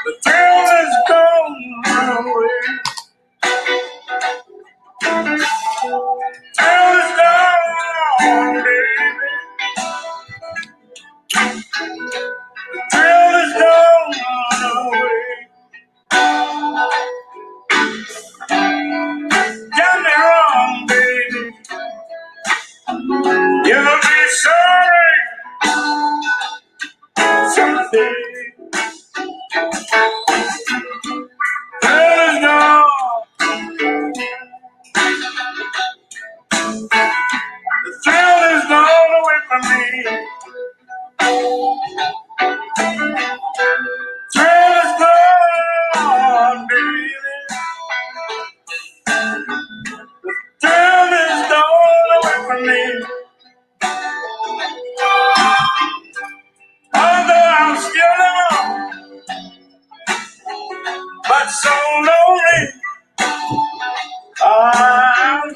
The thrill is gone away. Thrill is gone, baby. Thrill is gone away. Got me wrong, baby. You'll be sorry someday. Thrill is gone. The thrill is gone away from me. Thrill is gone, baby. Thrill is gone away from me. Although I'm still alone, but so lonely I'll be.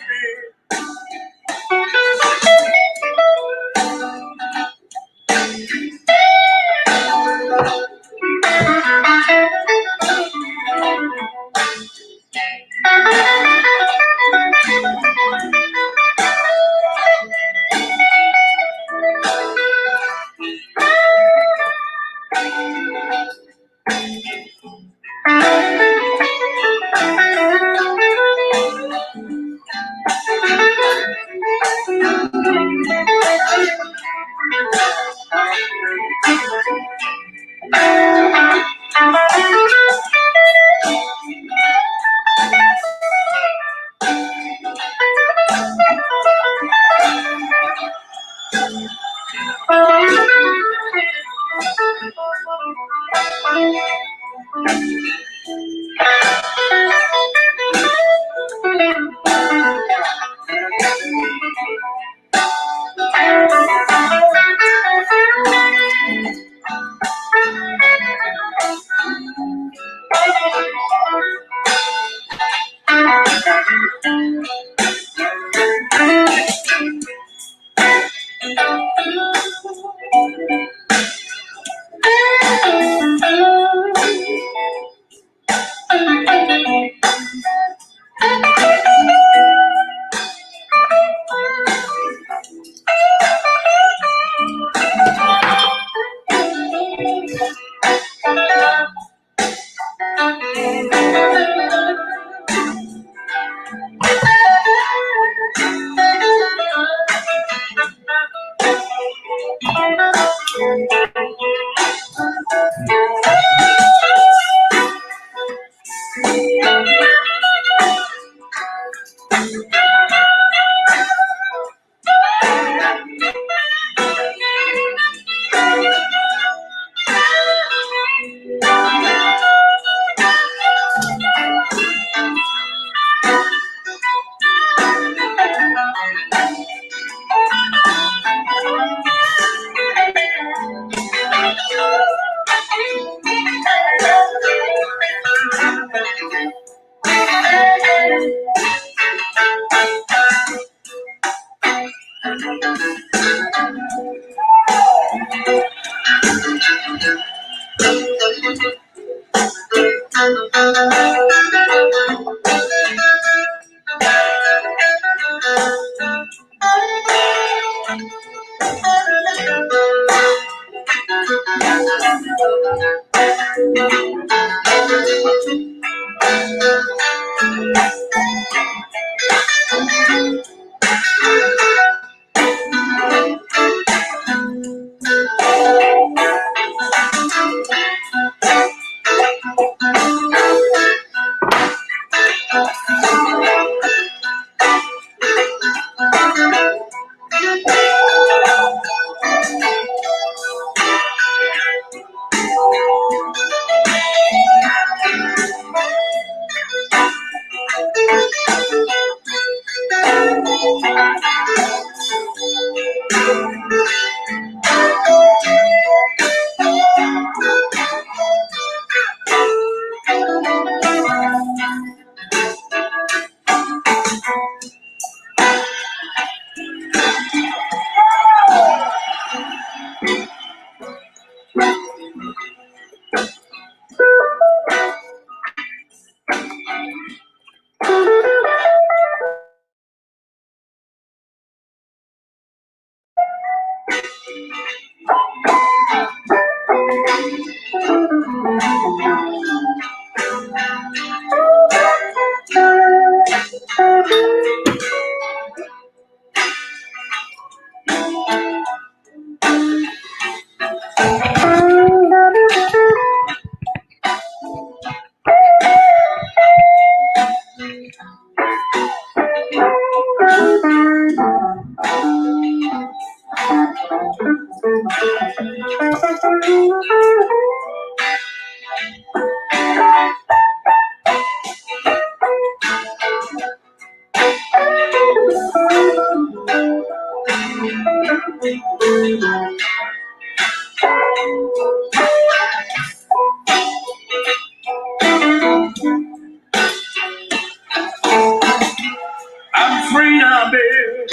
I'm free now, baby.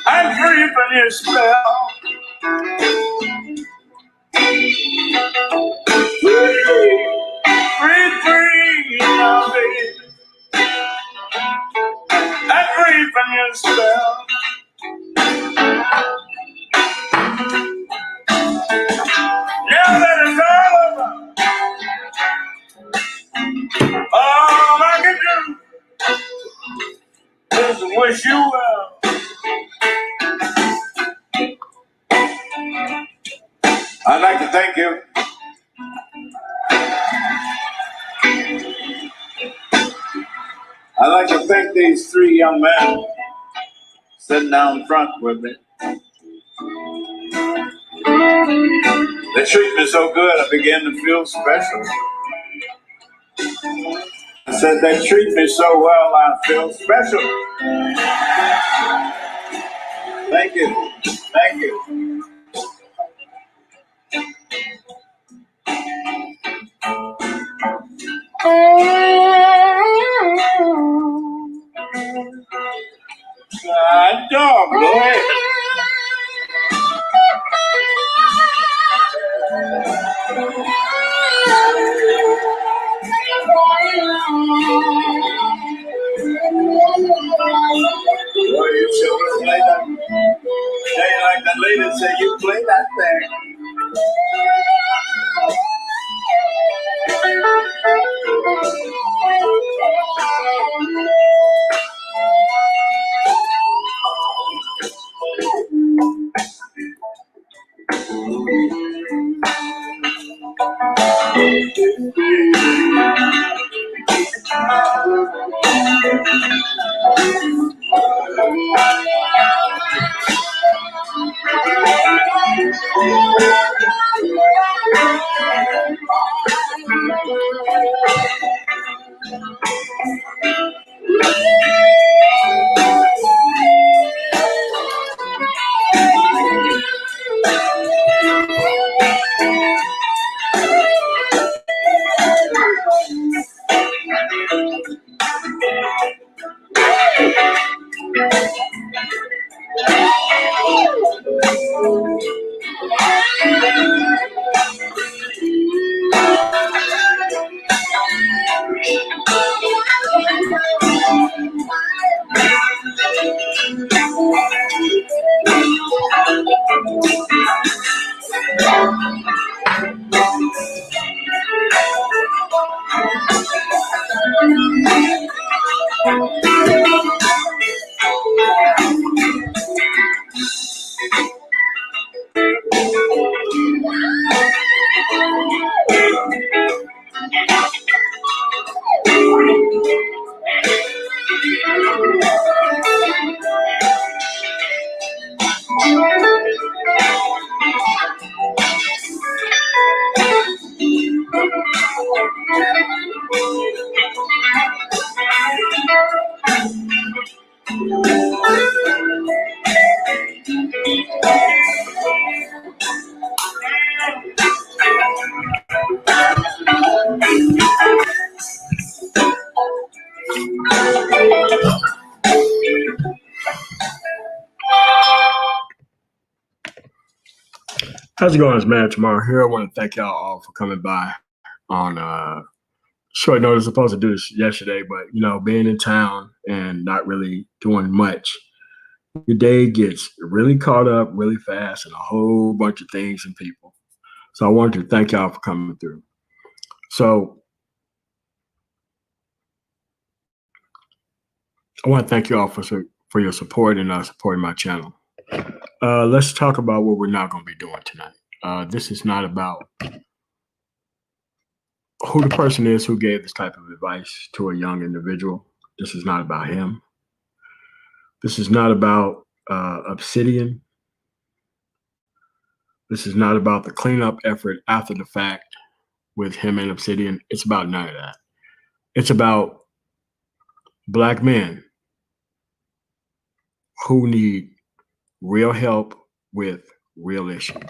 I'm free from your spell. Free now, baby. I'm free from your spell. Now that it's all over, all I can do is wish you well. I'd like to thank you. I'd like to thank these three young men sitting down front with me. They treat me so good, I begin to feel special. I said, they treat me so well, I feel special. Thank you. Thank you. God, dog, go ahead. Boy, you sure play that. They like the lady say, you play that thing. How's it going? It's Man Tomorrow here. I want to thank y'all all for coming by on short notice. Supposed to do this yesterday, but being in town and not really doing much, your day gets really caught up really fast and a whole bunch of things and people. So I wanted to thank y'all for coming through. So I want to thank you all for your support and supporting my channel. Let's talk about what we're not going to be doing tonight. This is not about who the person is who gave this type of advice to a young individual. This is not about him. This is not about Obsidian. This is not about the cleanup effort after the fact with him and Obsidian. It's about none of that. It's about Black men who need real help with real issues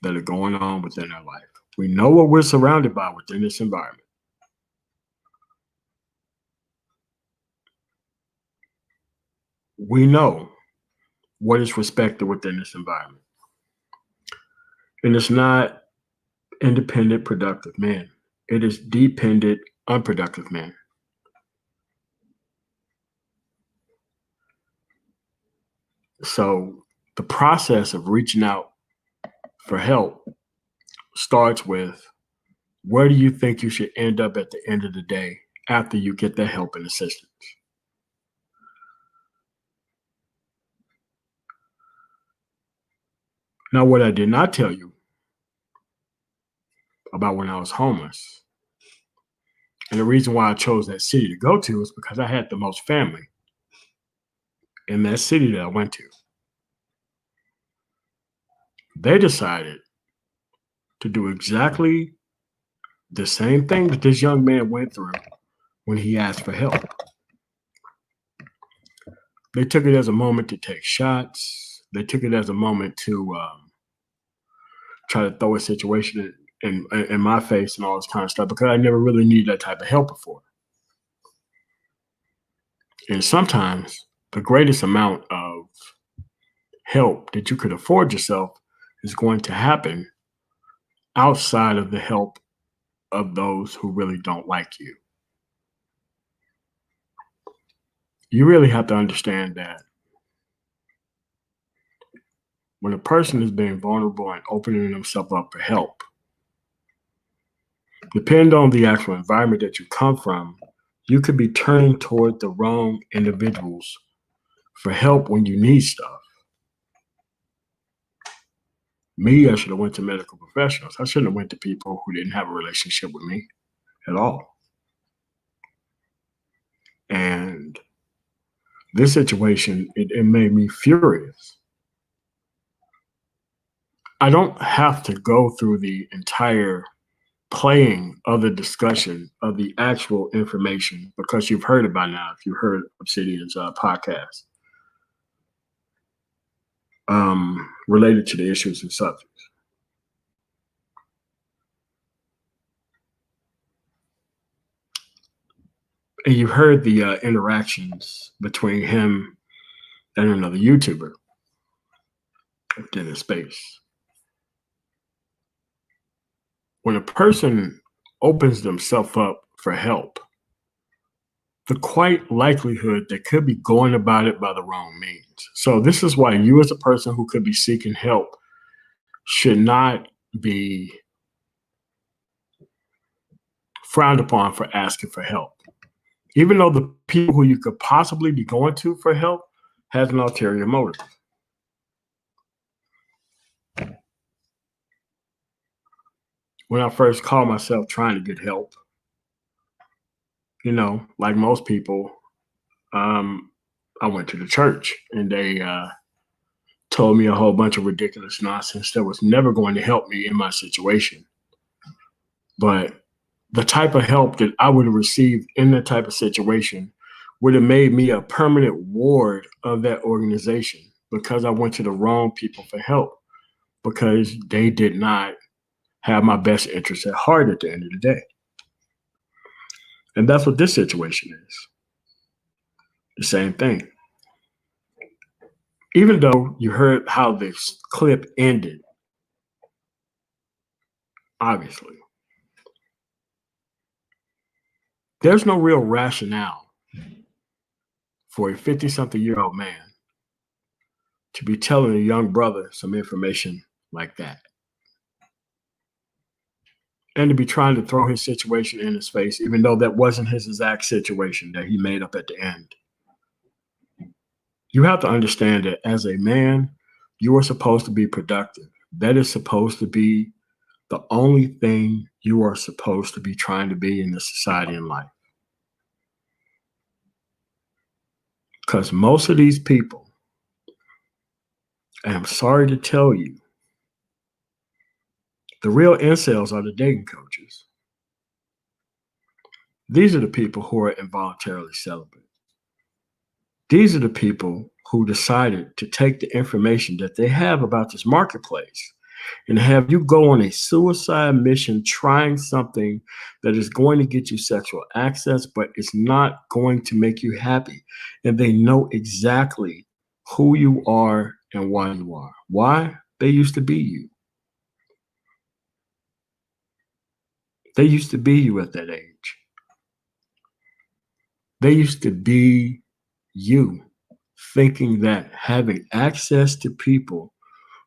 that are going on within their life. We know what we're surrounded by within this environment. We know what is respected within this environment. And it's not independent, productive men. It is dependent, unproductive men. So the process of reaching out for help starts with, where do you think you should end up at the end of the day after you get that help and assistance? Now, what I did not tell you about when I was homeless, and the reason why I chose that city to go to is because I had the most family in that city that I went to. They decided to do exactly the same thing that this young man went through when he asked for help. They took it as a moment to take shots. They took it as a moment to try to throw a situation in my face and all this kind of stuff, because I never really needed that type of help before. And sometimes the greatest amount of help that you could afford yourself is going to happen outside of the help of those who really don't like you. You really have to understand that when a person is being vulnerable and opening themselves up for help, depending on the actual environment that you come from, you could be turning toward the wrong individuals for help when you need stuff. Me, I should have went to medical professionals. I shouldn't have went to people who didn't have a relationship with me at all. And this situation, it made me furious. I don't have to go through the entire playing of the discussion of the actual information, because you've heard it by now if you heard Obsidian's podcast related to the issues and subjects. And you heard the interactions between him and another YouTuber in the space. When a person opens themselves up for help, the quite likelihood they could be going about it by the wrong means. So this is why you, as a person who could be seeking help, should not be frowned upon for asking for help. Even though the people who you could possibly be going to for help has an ulterior motive. When I first called myself trying to get help, like most people, I went to the church and they told me a whole bunch of ridiculous nonsense that was never going to help me in my situation. But the type of help that I would have received in that type of situation would have made me a permanent ward of that organization, because I went to the wrong people for help, because they did not have my best interests at heart at the end of the day. And that's what this situation is. The same thing. Even though you heard how this clip ended, obviously, there's no real rationale for a 50-something-year-old man to be telling a young brother some information like that, and to be trying to throw his situation in his face, even though that wasn't his exact situation that he made up at the end. You have to understand that as a man, you are supposed to be productive. That is supposed to be the only thing you are supposed to be trying to be in this society and life. Because most of these people And I'm sorry to tell you, the real incels are the dating coaches. These are the people who are involuntarily celibate. These are the people who decided to take the information that they have about this marketplace and have you go on a suicide mission trying something that is going to get you sexual access, but it's not going to make you happy. And they know exactly who you are and why you are. Why? They used to be you. They used to be you at that age. They used to be you, thinking that having access to people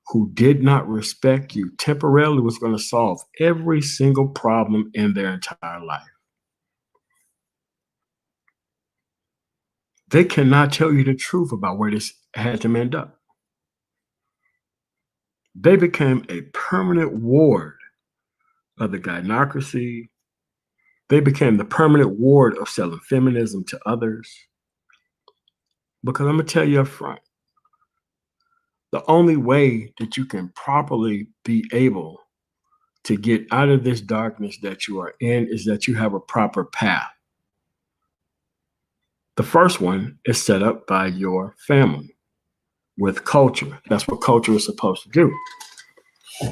who did not respect you temporarily was going to solve every single problem in their entire life. They cannot tell you the truth about where this had them end up. They became a permanent ward of the gynocracy. They became the permanent ward of selling feminism to others. Because I'm going to tell you up front, the only way that you can properly be able to get out of this darkness that you are in is that you have a proper path. The first one is set up by your family with culture. That's what culture is supposed to do.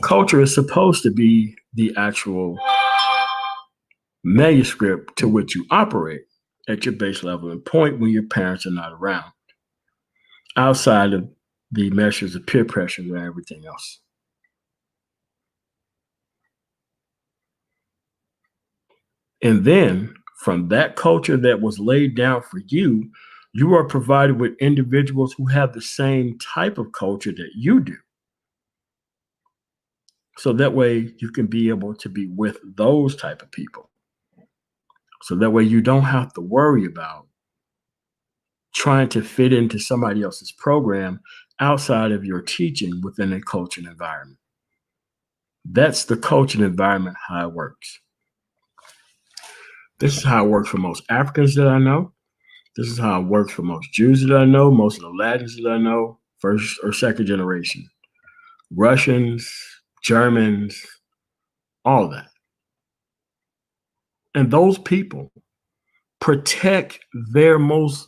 Culture is supposed to be the actual manuscript to which you operate at your base level and point when your parents are not around, outside of the measures of peer pressure and everything else. And then from that culture that was laid down for you, you are provided with individuals who have the same type of culture that you do. So that way you can be able to be with those type of people. So that way you don't have to worry about trying to fit into somebody else's program outside of your teaching within a cultured environment. That's the cultured environment, how it works. This is how it works for most Africans that I know. This is how it works for most Jews that I know, most of the Latins that I know, first or second generation, Russians, Germans, all that. And those people protect their most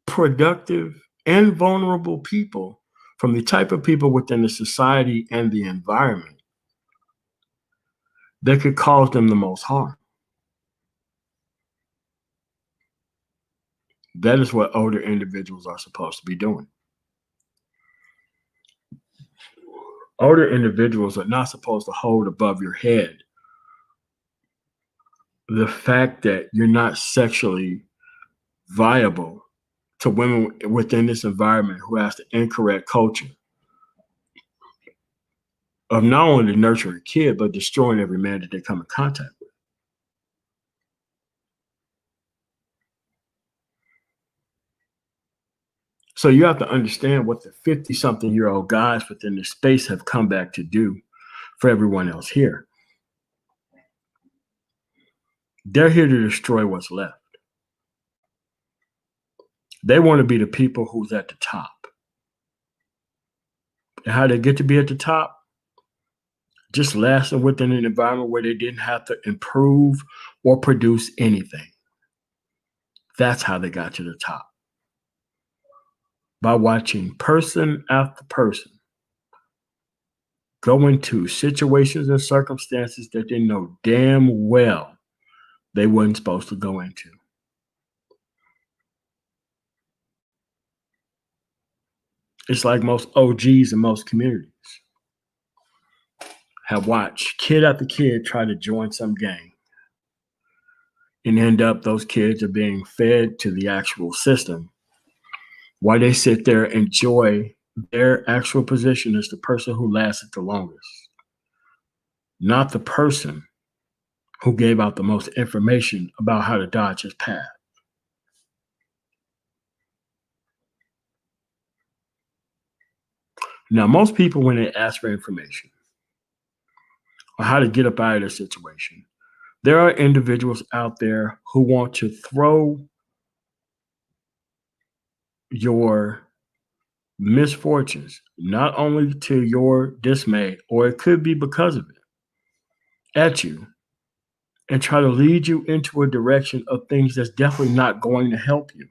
productive and vulnerable people from the type of people within the society and the environment that could cause them the most harm. That is what older individuals are supposed to be doing. Older individuals are not supposed to hold above your head the fact that you're not sexually viable to women within this environment who has the incorrect culture of not only nurturing a kid, but destroying every man that they come in contact with. So you have to understand what the 50-something-year-old guys within the space have come back to do for everyone else here. They're here to destroy what's left. They want to be the people who's at the top. And how they get to be at the top? Just lasting within an environment where they didn't have to improve or produce anything. That's how they got to the top. By watching person after person go into situations and circumstances that they know damn well they weren't supposed to go into. It's like most OGs in most communities have watched kid after kid try to join some gang and end up those kids are being fed to the actual system while they sit there and enjoy their actual position as the person who lasted the longest, not the person who gave out the most information about how to dodge his path. Now, most people, when they ask for information on how to get up out of their situation, there are individuals out there who want to throw your misfortunes, not only to your dismay, or it could be because of it, at you and try to lead you into a direction of things that's definitely not going to help you.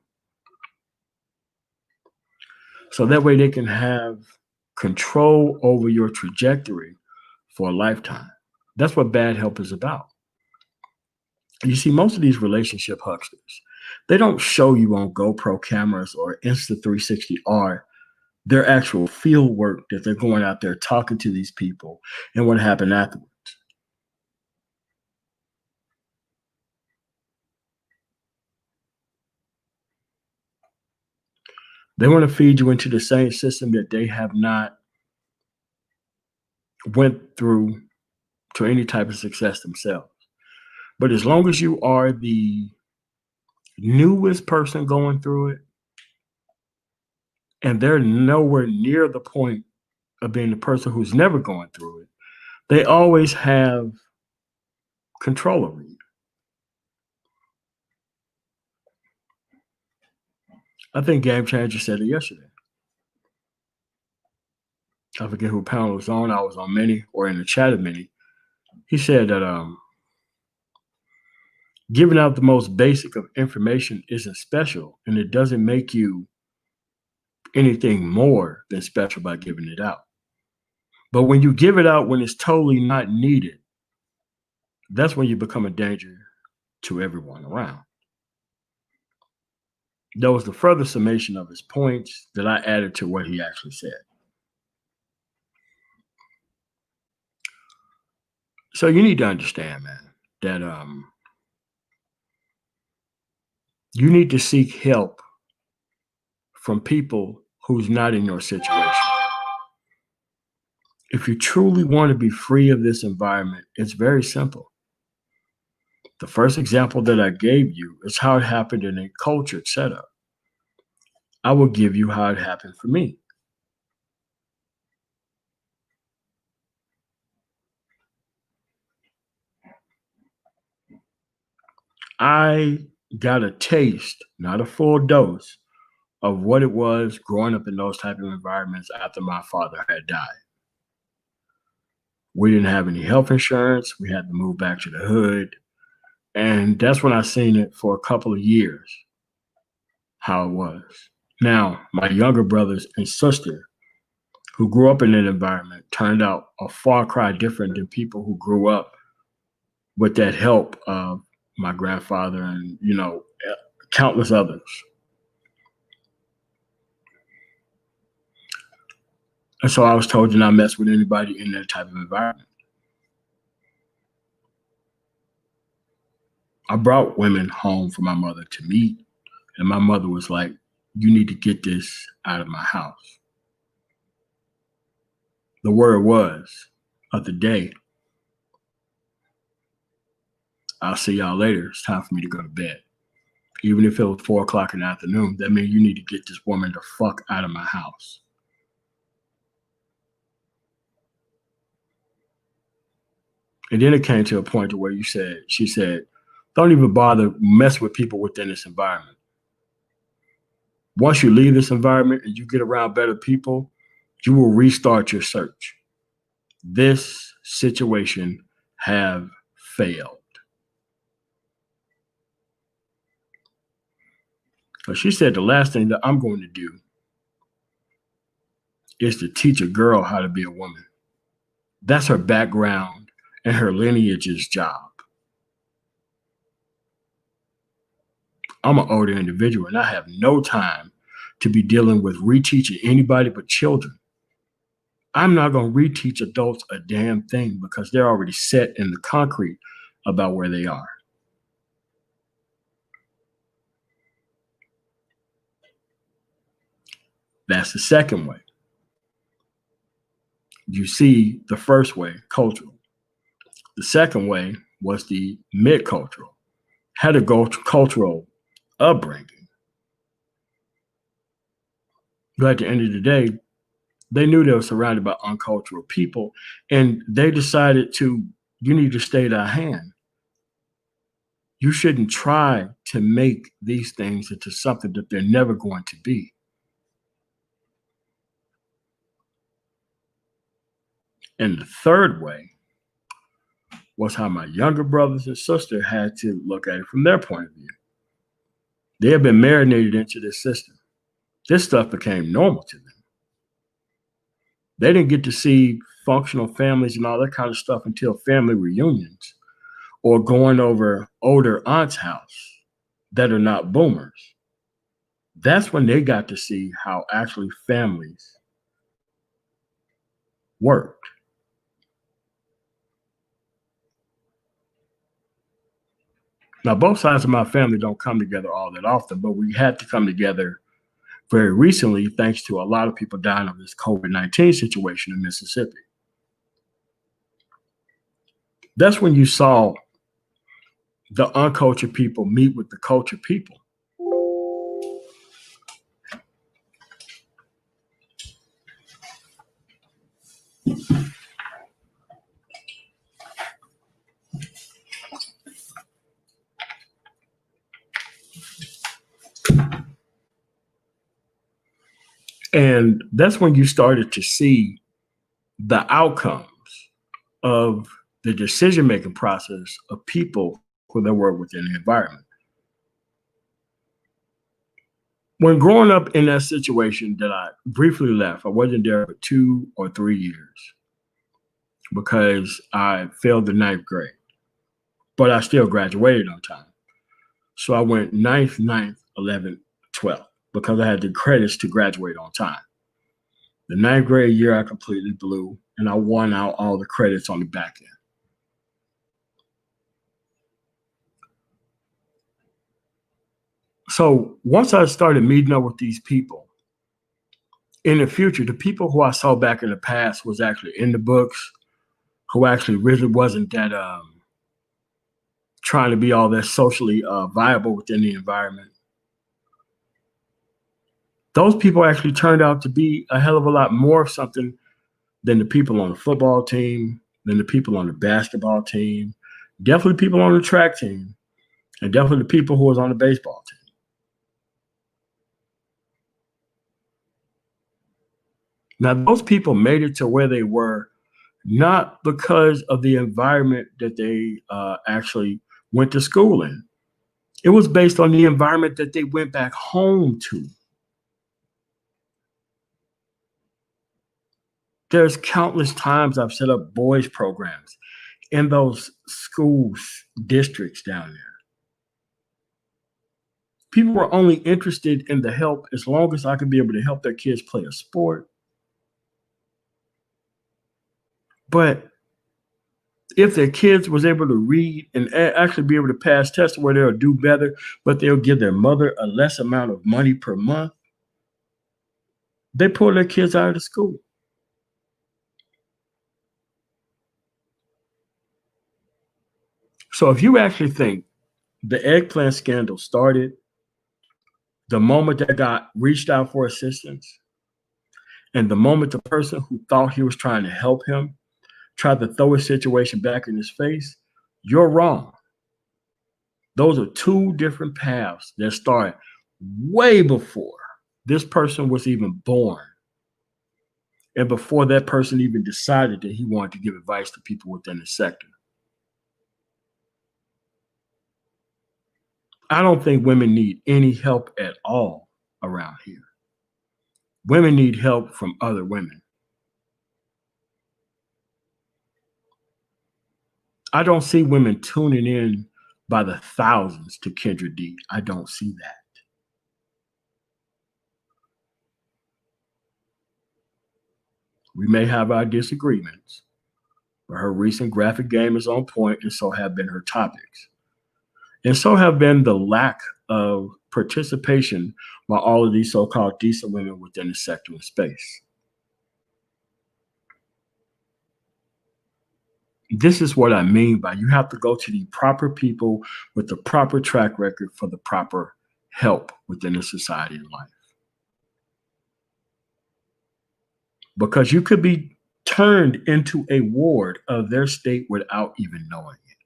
So that way they can have control over your trajectory for a lifetime. That's what bad help is about. You see, most of these relationship hucksters, they don't show you on GoPro cameras or Insta 360R their actual field work that they're going out there talking to these people and what happened afterwards. They want to feed you into the same system that they have not went through to any type of success themselves. But as long as you are the newest person going through it and they're nowhere near the point of being the person who's never going through it, they always have control over you. I think Game Changer said it yesterday. I forget who panel was on. I was on many or in the chat of many. He said that giving out the most basic of information isn't special, and it doesn't make you anything more than special by giving it out. But when you give it out when it's totally not needed, that's when you become a danger to everyone around. That was the further summation of his points that I added to what he actually said. So you need to understand, man, that you need to seek help from people who's not in your situation. If you truly want to be free of this environment, it's very simple. The first example that I gave you is how it happened in a cultured setup. I will give you how it happened for me. I got a taste, not a full dose, of what it was growing up in those type of environments after my father had died. We didn't have any health insurance. We had to move back to the hood. And that's when I seen it for a couple of years, how it was. Now, my younger brothers and sister who grew up in that environment turned out a far cry different than people who grew up with that help of my grandfather and, countless others. And so I was told to not mess with anybody in that type of environment. I brought women home for my mother to meet, and my mother was like, "You need to get this out of my house." The word was of the day, "I'll see y'all later. It's time for me to go to bed." Even if it was 4 o'clock in the afternoon, that means you need to get this woman the fuck out of my house. And then it came to a point to where she said, "Don't even bother mess with people within this environment. Once you leave this environment and you get around better people, you will restart your search. This situation have failed." So she said the last thing that I'm going to do is to teach a girl how to be a woman. That's her background and her lineage's job. I'm an older individual and I have no time to be dealing with reteaching anybody but children. I'm not going to reteach adults a damn thing because they're already set in the concrete about where they are. That's the second way. You see the first way, cultural. The second way was the mid-cultural, had a cultural upbringing. But at the end of the day, they knew they were surrounded by uncultural people, and they decided you need to stay at our hand. You shouldn't try to make these things into something that they're never going to be. And the third way was how my younger brothers and sister had to look at it from their point of view. They had been marinated into this system. This stuff became normal to them. They didn't get to see functional families and all that kind of stuff until family reunions or going over older aunt's house that are not boomers. That's when they got to see how actually families worked. Now, both sides of my family don't come together all that often, but we had to come together very recently thanks to a lot of people dying of this COVID-19 situation in Mississippi. That's when you saw the uncultured people meet with the cultured people. And that's when you started to see the outcomes of the decision making process of people who they were within the environment. When growing up in that situation that I briefly left, I wasn't there for 2 or 3 years because I failed the ninth grade, but I still graduated on time. So I went ninth, 11th, 12th because I had the credits to graduate on time. The ninth grade year, I completely blew, and I won out all the credits on the back end. So once I started meeting up with these people, in the future, the people who I saw back in the past was actually in the books, who actually really wasn't that trying to be all that socially viable within the environment. Those people actually turned out to be a hell of a lot more of something than the people on the football team, than the people on the basketball team, definitely people on the track team, and definitely the people who was on the baseball team. Now, those people made it to where they were not because of the environment that they actually went to school in. It was based on the environment that they went back home to. There's countless times I've set up boys programs in those schools, districts down there. People were only interested in the help as long as I could be able to help their kids play a sport. But if their kids was able to read and actually be able to pass tests where they'll do better, but they'll give their mother a less amount of money per month, they pull their kids out of the school. So if you actually think the eggplant scandal started the moment that got reached out for assistance, and the moment the person who thought he was trying to help him tried to throw a situation back in his face, you're wrong. Those are two different paths that started way before this person was even born and before that person even decided that he wanted to give advice to people within the sector. I don't think women need any help at all around here. Women need help from other women. I don't see women tuning in by the thousands to Kendra D. I don't see that. We may have our disagreements, but her recent graphic game is on point, and so have been her topics. And so have been the lack of participation by all of these so-called decent women within the sector and space. This is what I mean by you have to go to the proper people with the proper track record for the proper help within the society and life. Because you could be turned into a ward of their state without even knowing it.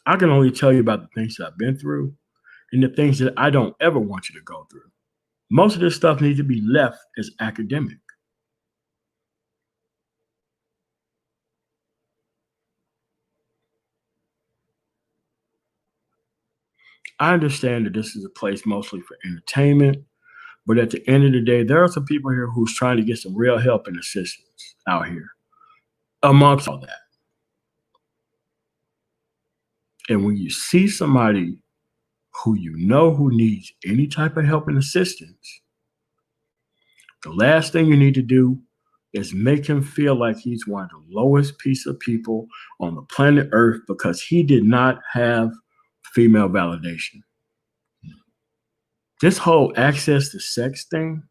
I can only tell you about the things that I've been through and the things that I don't ever want you to go through. Most of this stuff needs to be left as academic. I understand that this is a place mostly for entertainment, but at the end of the day, there are some people here who's trying to get some real help and assistance out here amongst all that. And when you see somebody who you know who needs any type of help and assistance, the last thing you need to do is make him feel like he's one of the lowest piece of people on the planet Earth because he did not have female validation. This whole access to sex thing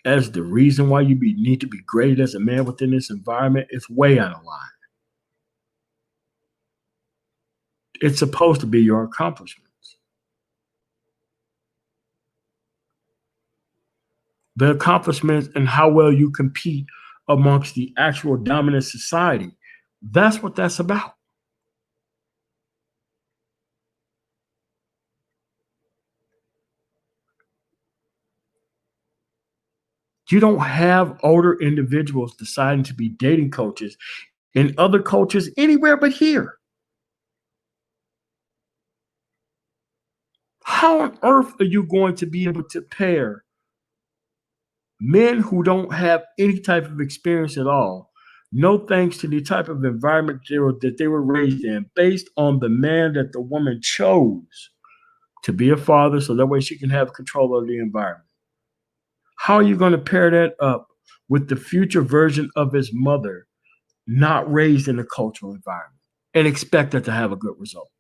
as the reason why need to be graded as a man within this environment is way out of line. It's supposed to be your accomplishments. The accomplishments and how well you compete amongst the actual dominant society. That's what that's about. You don't have older individuals deciding to be dating coaches in other cultures anywhere but here. How on earth are you going to be able to pair men who don't have any type of experience at all, no thanks to the type of environment that they were raised in, based on the man that the woman chose to be a father so that way she can have control of the environment? How are you going to pair that up with the future version of his mother not raised in a cultural environment and expect her to have a good result?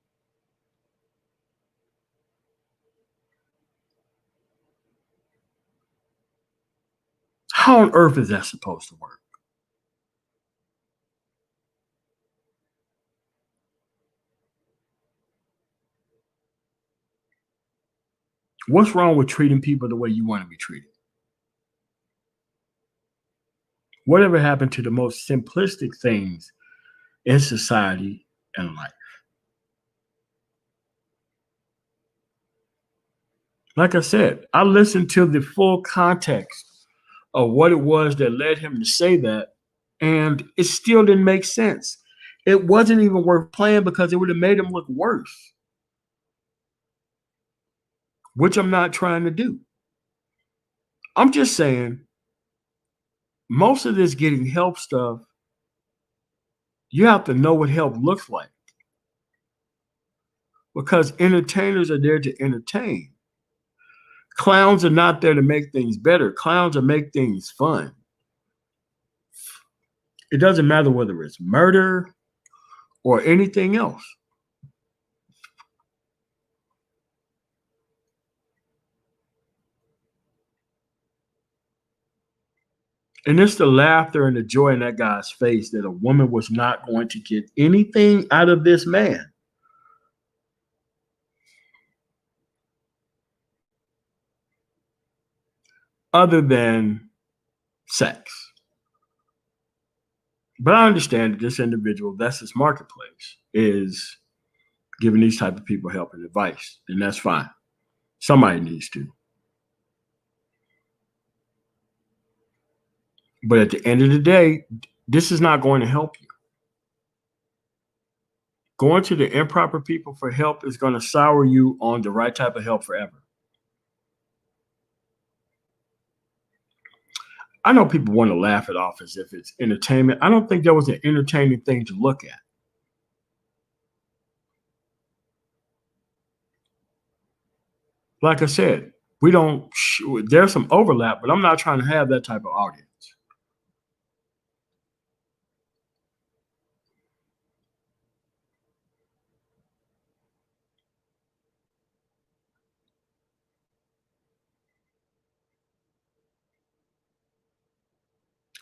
How on earth is that supposed to work? What's wrong with treating people the way you want to be treated? Whatever happened to the most simplistic things in society and life? Like I said, I listened to the full context of what it was that led him to say that, and it still didn't make sense. It wasn't even worth playing because it would have made him look worse, which I'm not trying to do. I'm just saying, most of this getting help stuff, you have to know what help looks like because entertainers are there to entertain. Clowns are not there to make things better. Clowns are make things fun. It doesn't matter whether it's murder or anything else. And it's the laughter and the joy in that guy's face that a woman was not going to get anything out of this man other than sex. But I understand that this individual, that's his marketplace, is giving these type of people help and advice, and that's fine. Somebody needs to. But at the end of the day, this is not going to help you. Going to the improper people for help is going to sour you on the right type of help forever. I know people want to laugh it off as if it's entertainment. I don't think that was an entertaining thing to look at. Like I said, we don't, there's some overlap, but I'm not trying to have that type of audience.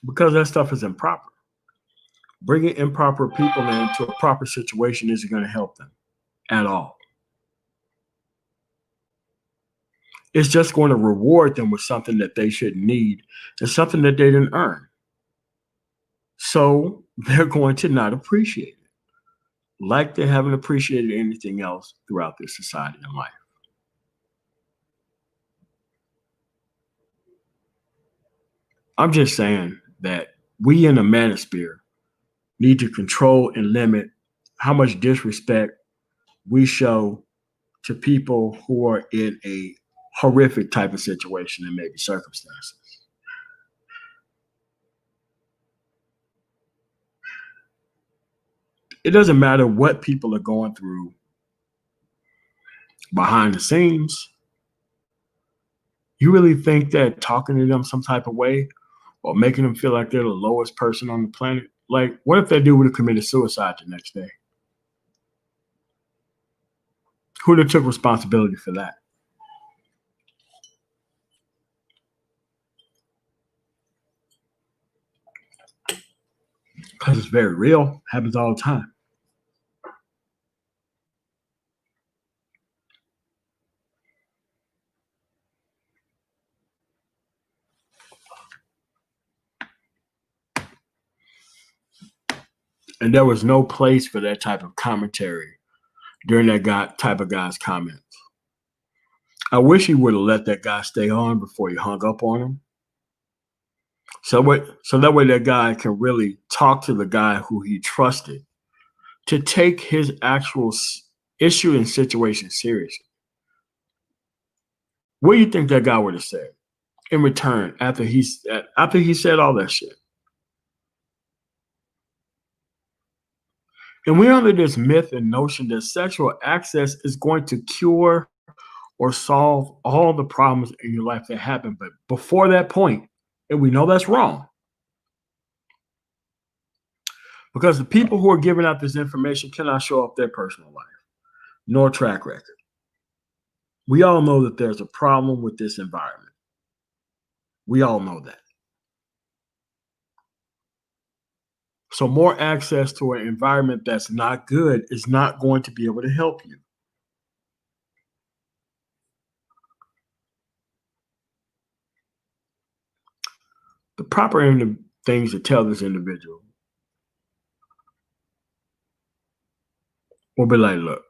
Because that stuff is improper. Bringing improper people into a proper situation isn't going to help them at all. It's just going to reward them with something that they shouldn't need and something that they didn't earn. So they're going to not appreciate it like they haven't appreciated anything else throughout this society and life. I'm just saying that we in the manosphere need to control and limit how much disrespect we show to people who are in a horrific type of situation and maybe circumstances. It doesn't matter what people are going through behind the scenes. You really think that talking to them some type of way or making them feel like they're the lowest person on the planet? Like, what if that dude would have committed suicide the next day? Who would have took responsibility for that? Because it's very real. Happens all the time. And there was no place for that type of commentary during that type of guy's comments. I wish he would have let that guy stay on before he hung up on him. So that way that guy can really talk to the guy who he trusted to take his actual issue and situation seriously. What do you think that guy would have said in return after he said all that shit? And we're under this myth and notion that sexual access is going to cure or solve all the problems in your life that happen. But before that point, and we know that's wrong, because the people who are giving out this information cannot show up their personal life, nor track record. We all know that there's a problem with this environment. We all know that. So more access to an environment that's not good is not going to be able to help you. The proper things to tell this individual will be like, look,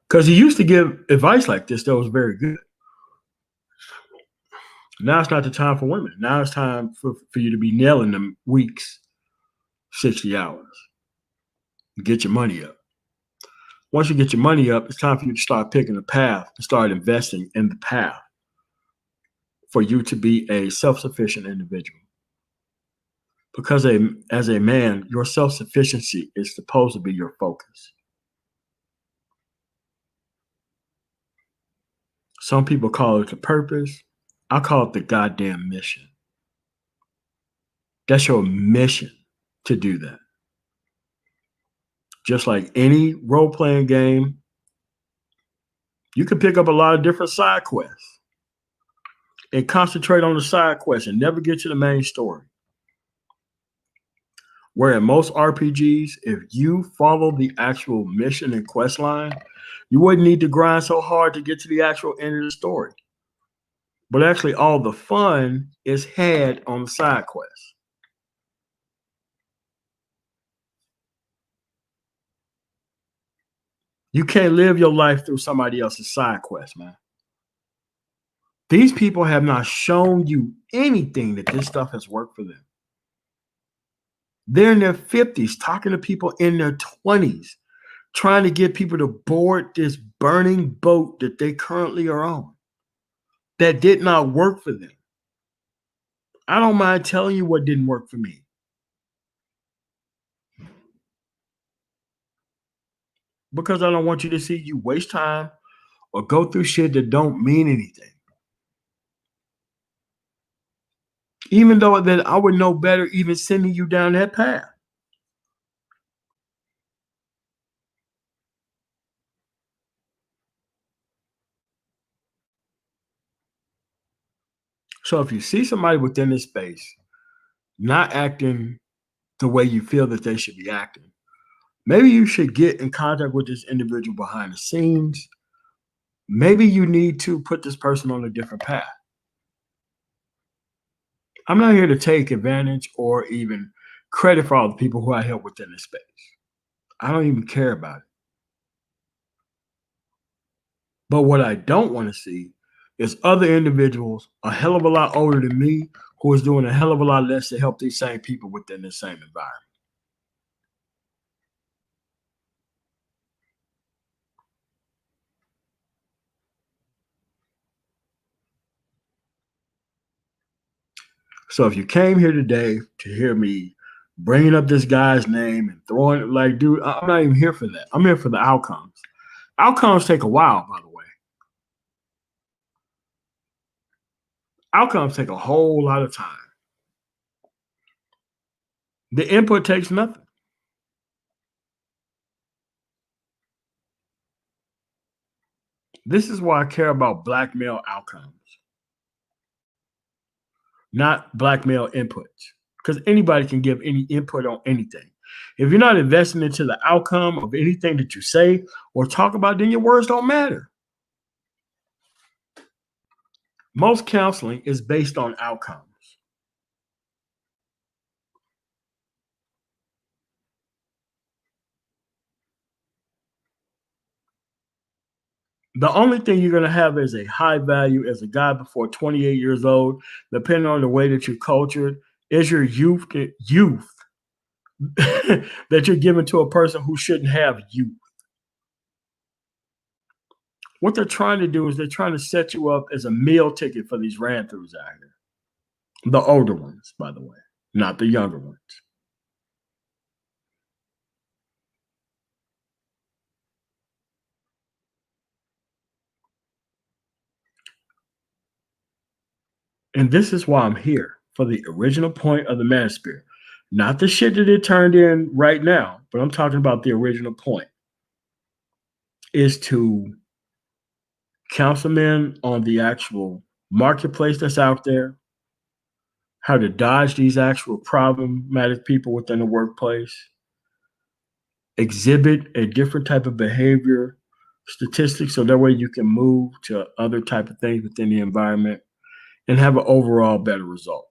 because he used to give advice like this that was very good. Now it's not the time for women. Now it's time for you to be nailing them weeks, 60 hours. Get your money up. Once you get your money up, it's time for you to start picking a path and start investing in the path for you to be a self-sufficient individual. Because as a man, your self-sufficiency is supposed to be your focus. Some people call it the purpose. I call it the goddamn mission. That's your mission to do that. Just like any role-playing game, you can pick up a lot of different side quests and concentrate on the side quests and never get to the main story. Where in most RPGs, if you follow the actual mission and quest line, you wouldn't need to grind so hard to get to the actual end of the story. But actually, all the fun is had on the side quests. You can't live your life through somebody else's side quest, man. These people have not shown you anything that this stuff has worked for them. They're in their 50s talking to people in their 20s, trying to get people to board this burning boat that they currently are on. That did not work for them. I don't mind telling you what didn't work for me. Because I don't want you to see you waste time or go through shit that don't mean anything. Even though that I would know better even sending you down that path. So if you see somebody within this space not acting the way you feel that they should be acting, maybe you should get in contact with this individual behind the scenes. Maybe you need to put this person on a different path. I'm not here to take advantage or even credit for all the people who I help within this space. I don't even care about it. But what I don't want to see is other individuals a hell of a lot older than me who is doing a hell of a lot less to help these same people within the same environment. So if you came here today to hear me bringing up this guy's name and throwing it like, dude, I'm not even here for that. I'm here for the outcomes. Outcomes take a while, by the way. Outcomes take a whole lot of time. The input takes nothing. This is why I care about black male outcomes, not black male inputs. Because anybody can give any input on anything. If you're not investing into the outcome of anything that you say or talk about, then your words don't matter. Most counseling is based on outcomes. The only thing you're going to have as a high value as a guy before 28 years old, depending on the way that you're cultured, is your youth that you're giving to a person who shouldn't have youth. What they're trying to do is they're trying to set you up as a meal ticket for these ran-throughs out here. The older ones, by the way, not the younger ones. And this is why I'm here, for the original point of the manosphere. Not the shit that it turned in right now, but I'm talking about the original point is to counsel men on the actual marketplace that's out there, how to dodge these actual problematic people within the workplace, exhibit a different type of behavior statistics so that way you can move to other type of things within the environment and have an overall better result.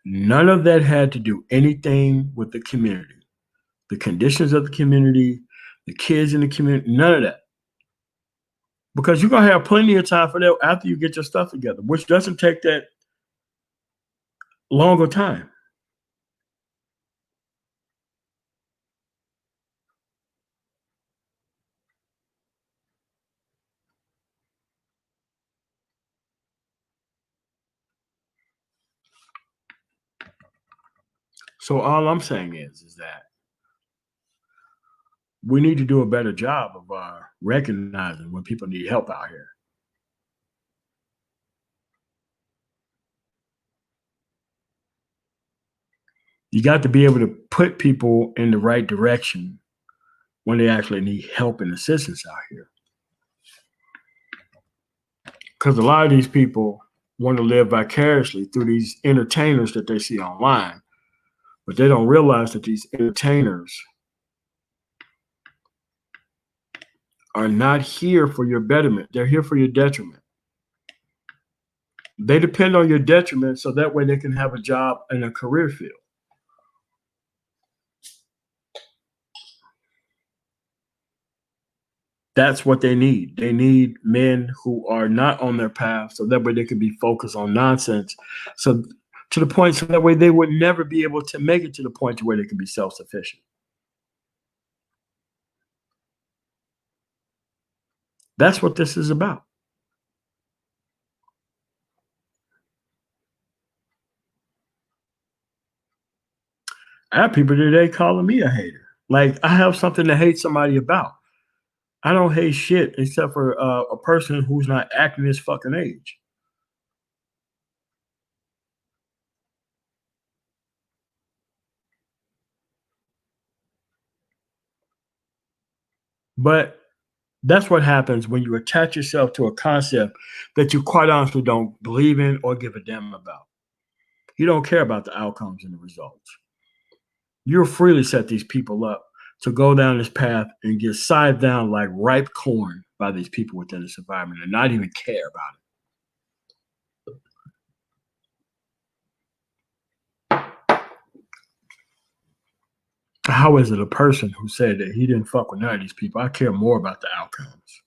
None of that had to do anything with the community, the conditions of the community, the kids in the community, none of that. Because you're going to have plenty of time for that after you get your stuff together, which doesn't take that longer time. So all I'm saying is that we need to do a better job of recognizing when people need help out here. You got to be able to put people in the right direction when they actually need help and assistance out here. Because a lot of these people want to live vicariously through these entertainers that they see online, but they don't realize that these entertainers are not here for your betterment. They're here for your detriment. They depend on your detriment so that way they can have a job in a career field. That's what they need. They need men who are not on their path so that way they can be focused on nonsense. So to the point so that way they would never be able to make it to the point to where they can be self-sufficient. That's what this is about. I have people today calling me a hater. Like I have something to hate somebody about. I don't hate shit except for a person who's not acting his fucking age. But that's what happens when you attach yourself to a concept that you quite honestly don't believe in or give a damn about. You don't care about the outcomes and the results. You'll freely set these people up to go down this path and get side down like ripe corn by these people within this environment and not even care about How is it a person who said that he didn't fuck with none of these people? I care more about the outcomes.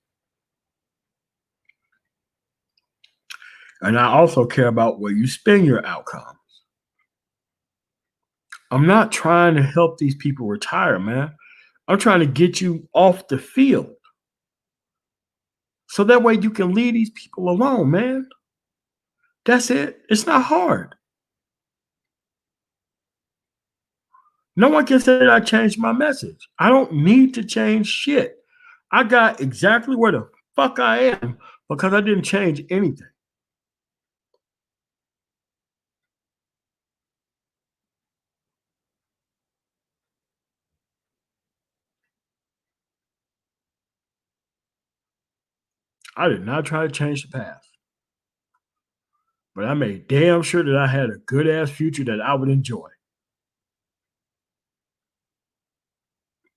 And I also care about where you spend your outcome. I'm not trying to help these people retire, man. I'm trying to get you off the field. So that way you can leave these people alone, man. That's it. It's not hard. No one can say that I changed my message. I don't need to change shit. I got exactly where the fuck I am because I didn't change anything. I did not try to change the past, but I made damn sure that I had a good ass future that I would enjoy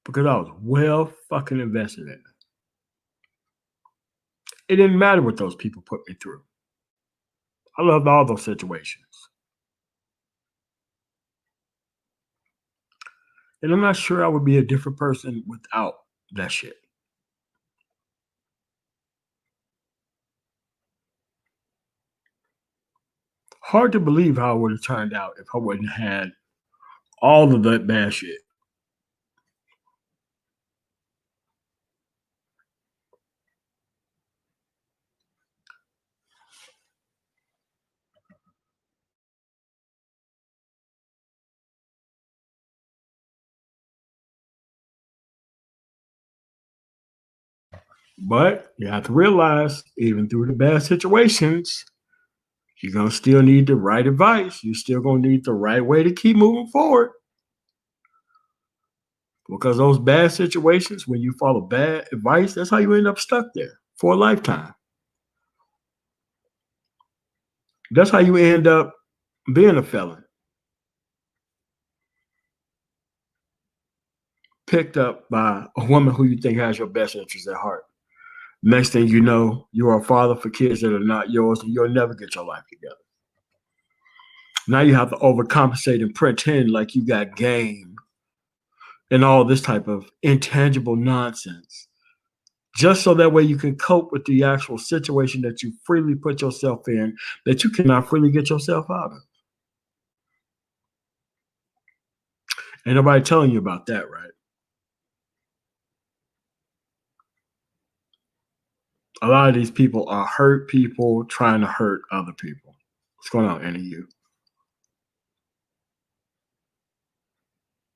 because I was well fucking invested in it. It didn't matter what those people put me through. I loved all those situations. And I'm not sure I would be a different person without that shit. Hard to believe how it would have turned out if I wouldn't have had all of that bad shit. But you have to realize, even through the bad situations, you're gonna still need the right advice. You're still gonna need the right way to keep moving forward. Because those bad situations, when you follow bad advice, that's how you end up stuck there for a lifetime. That's how you end up being a felon, picked up by a woman who you think has your best interest at heart. Next thing you know, you are a father for kids that are not yours, and you'll never get your life together. Now you have to overcompensate and pretend like you got game and all this type of intangible nonsense, just so that way you can cope with the actual situation that you freely put yourself in, that you cannot freely get yourself out of. Ain't nobody telling you about that, right? A lot of these people are hurt people trying to hurt other people. What's going on, Annie? You?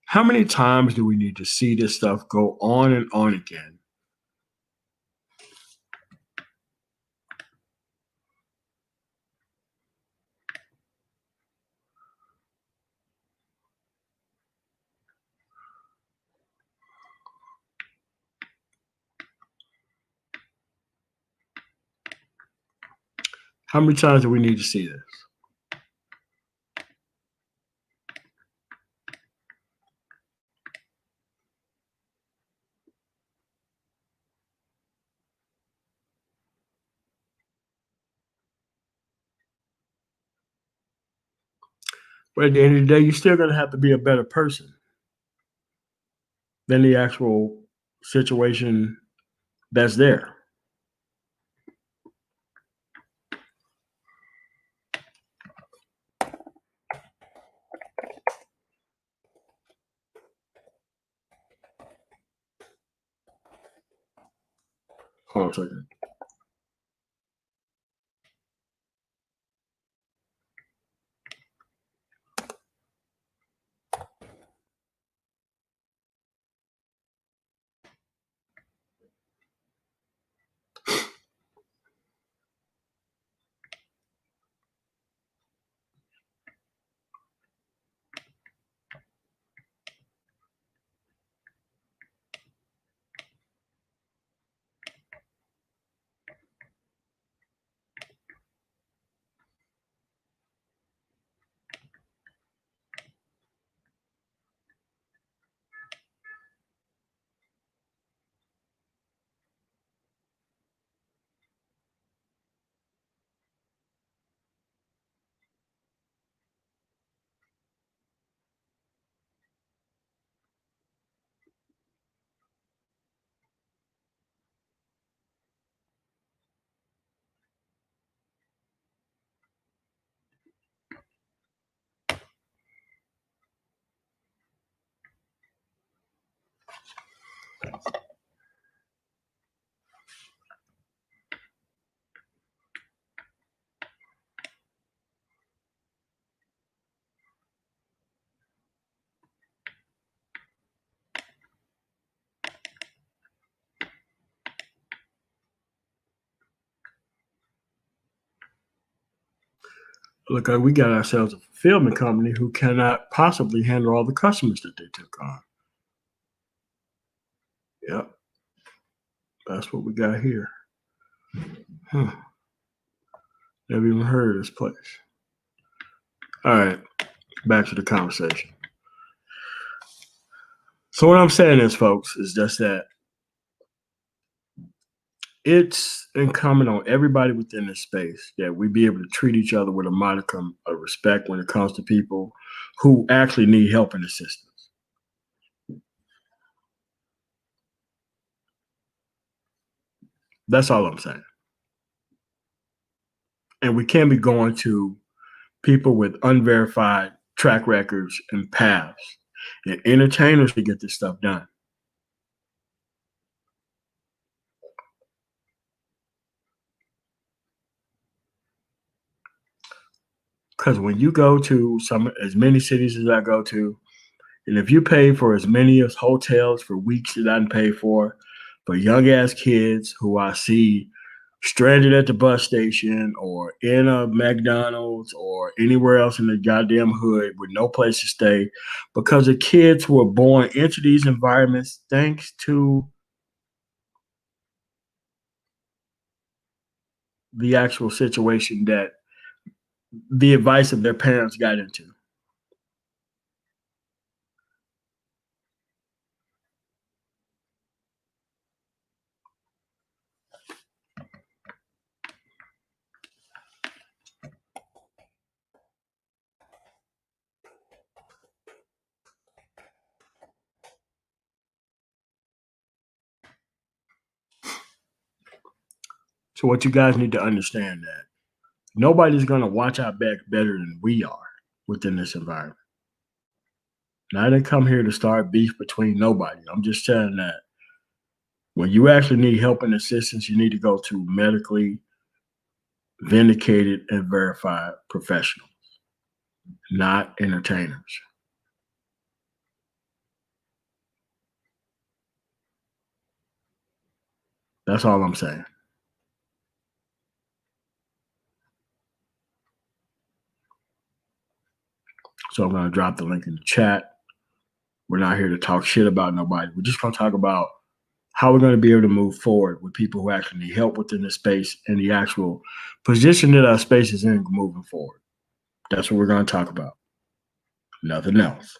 How many times do we need to see this stuff go on and on again? How many times do we need to see this? But at the end of the day, you're still going to have to be a better person than the actual situation that's there. Hold on a second. Look, we got ourselves a fulfillment company who cannot possibly handle all the customers that they took on. Yep, that's what we got here. Huh. Never even heard of this place. All right, back to the conversation. So what I'm saying is, folks, is just that it's incumbent on everybody within this space that we be able to treat each other with a modicum of respect when it comes to people who actually need help and assistance. That's all I'm saying. And we can't be going to people with unverified track records and paths and entertainers to get this stuff done. Because when you go to some as many cities as I go to, and if you pay for as many as hotels for weeks that I didn't pay for young ass kids who I see stranded at the bus station or in a McDonald's or anywhere else in the goddamn hood with no place to stay because the kids were born into these environments thanks to the actual situation that the advice of their parents got into. So what you guys need to understand that nobody's gonna watch our back better than we are within this environment. Now I didn't come here to start beef between nobody. I'm just saying that when you actually need help and assistance, you need to go to medically vindicated and verified professionals, not entertainers. That's all I'm saying. So I'm gonna drop the link in the chat. We're not here to talk shit about nobody. We're just gonna talk about how we're going to be able to move forward with people who actually need help within the space and the actual position that our space is in moving forward. That's what we're going to talk about. Nothing else.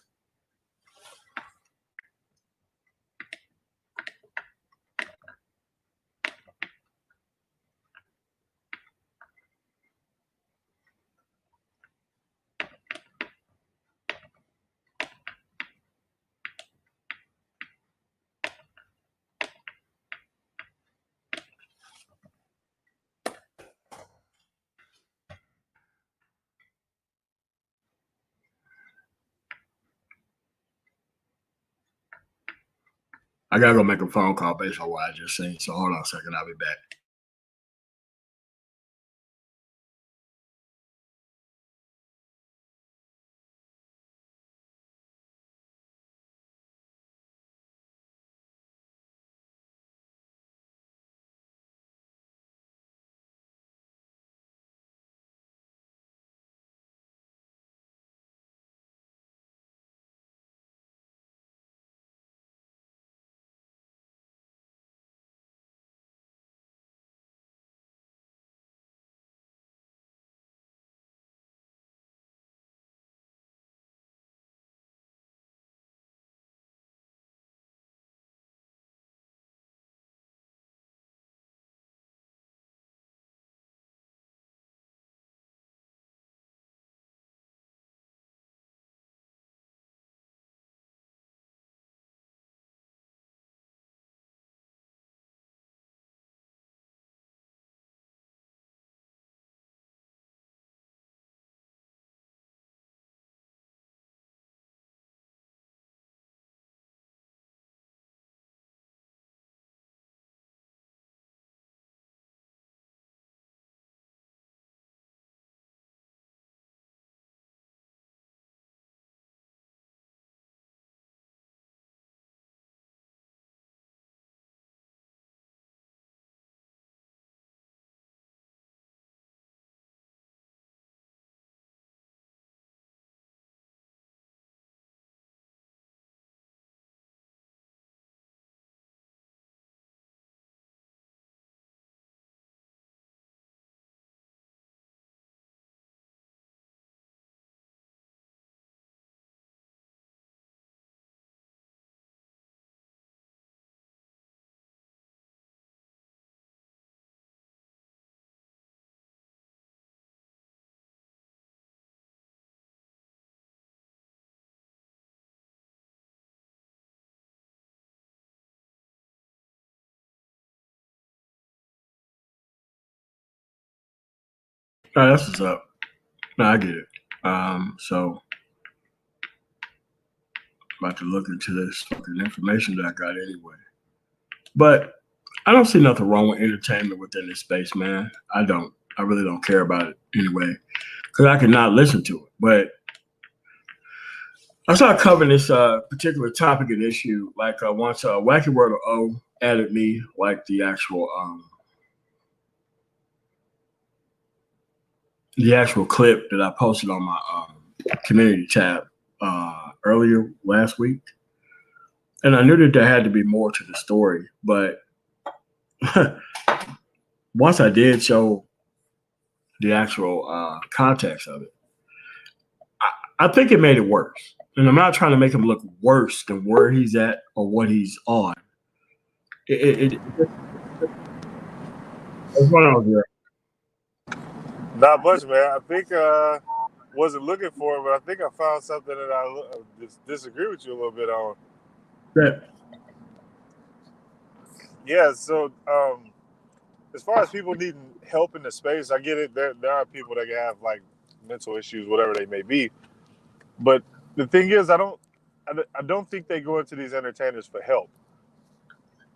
I gotta go make a phone call based on what I just seen. So hold on a second. I'll be back. No, that's what's up. No, I get it. So I'm about to look into this fucking information that I got anyway. But I don't see nothing wrong with entertainment within this space, man. I don't. I really don't care about it anyway, because I cannot listen to it. But I started covering this particular topic and issue like once Wacky Word of O added me like the actual clip that I posted on my community tab earlier last week, and I knew that there had to be more to the story, but once I did show the actual context of it, I think it made it worse. And I'm not trying to make him look worse than where he's at or what he's on. It's one of those. Not much, man. I think wasn't looking for it, but I think I found something that I disagree with you a little bit on. Yeah. So as far as people needing help in the space, I get it. There are people that have like mental issues, whatever they may be. But the thing is, I don't think they go into these entertainers for help.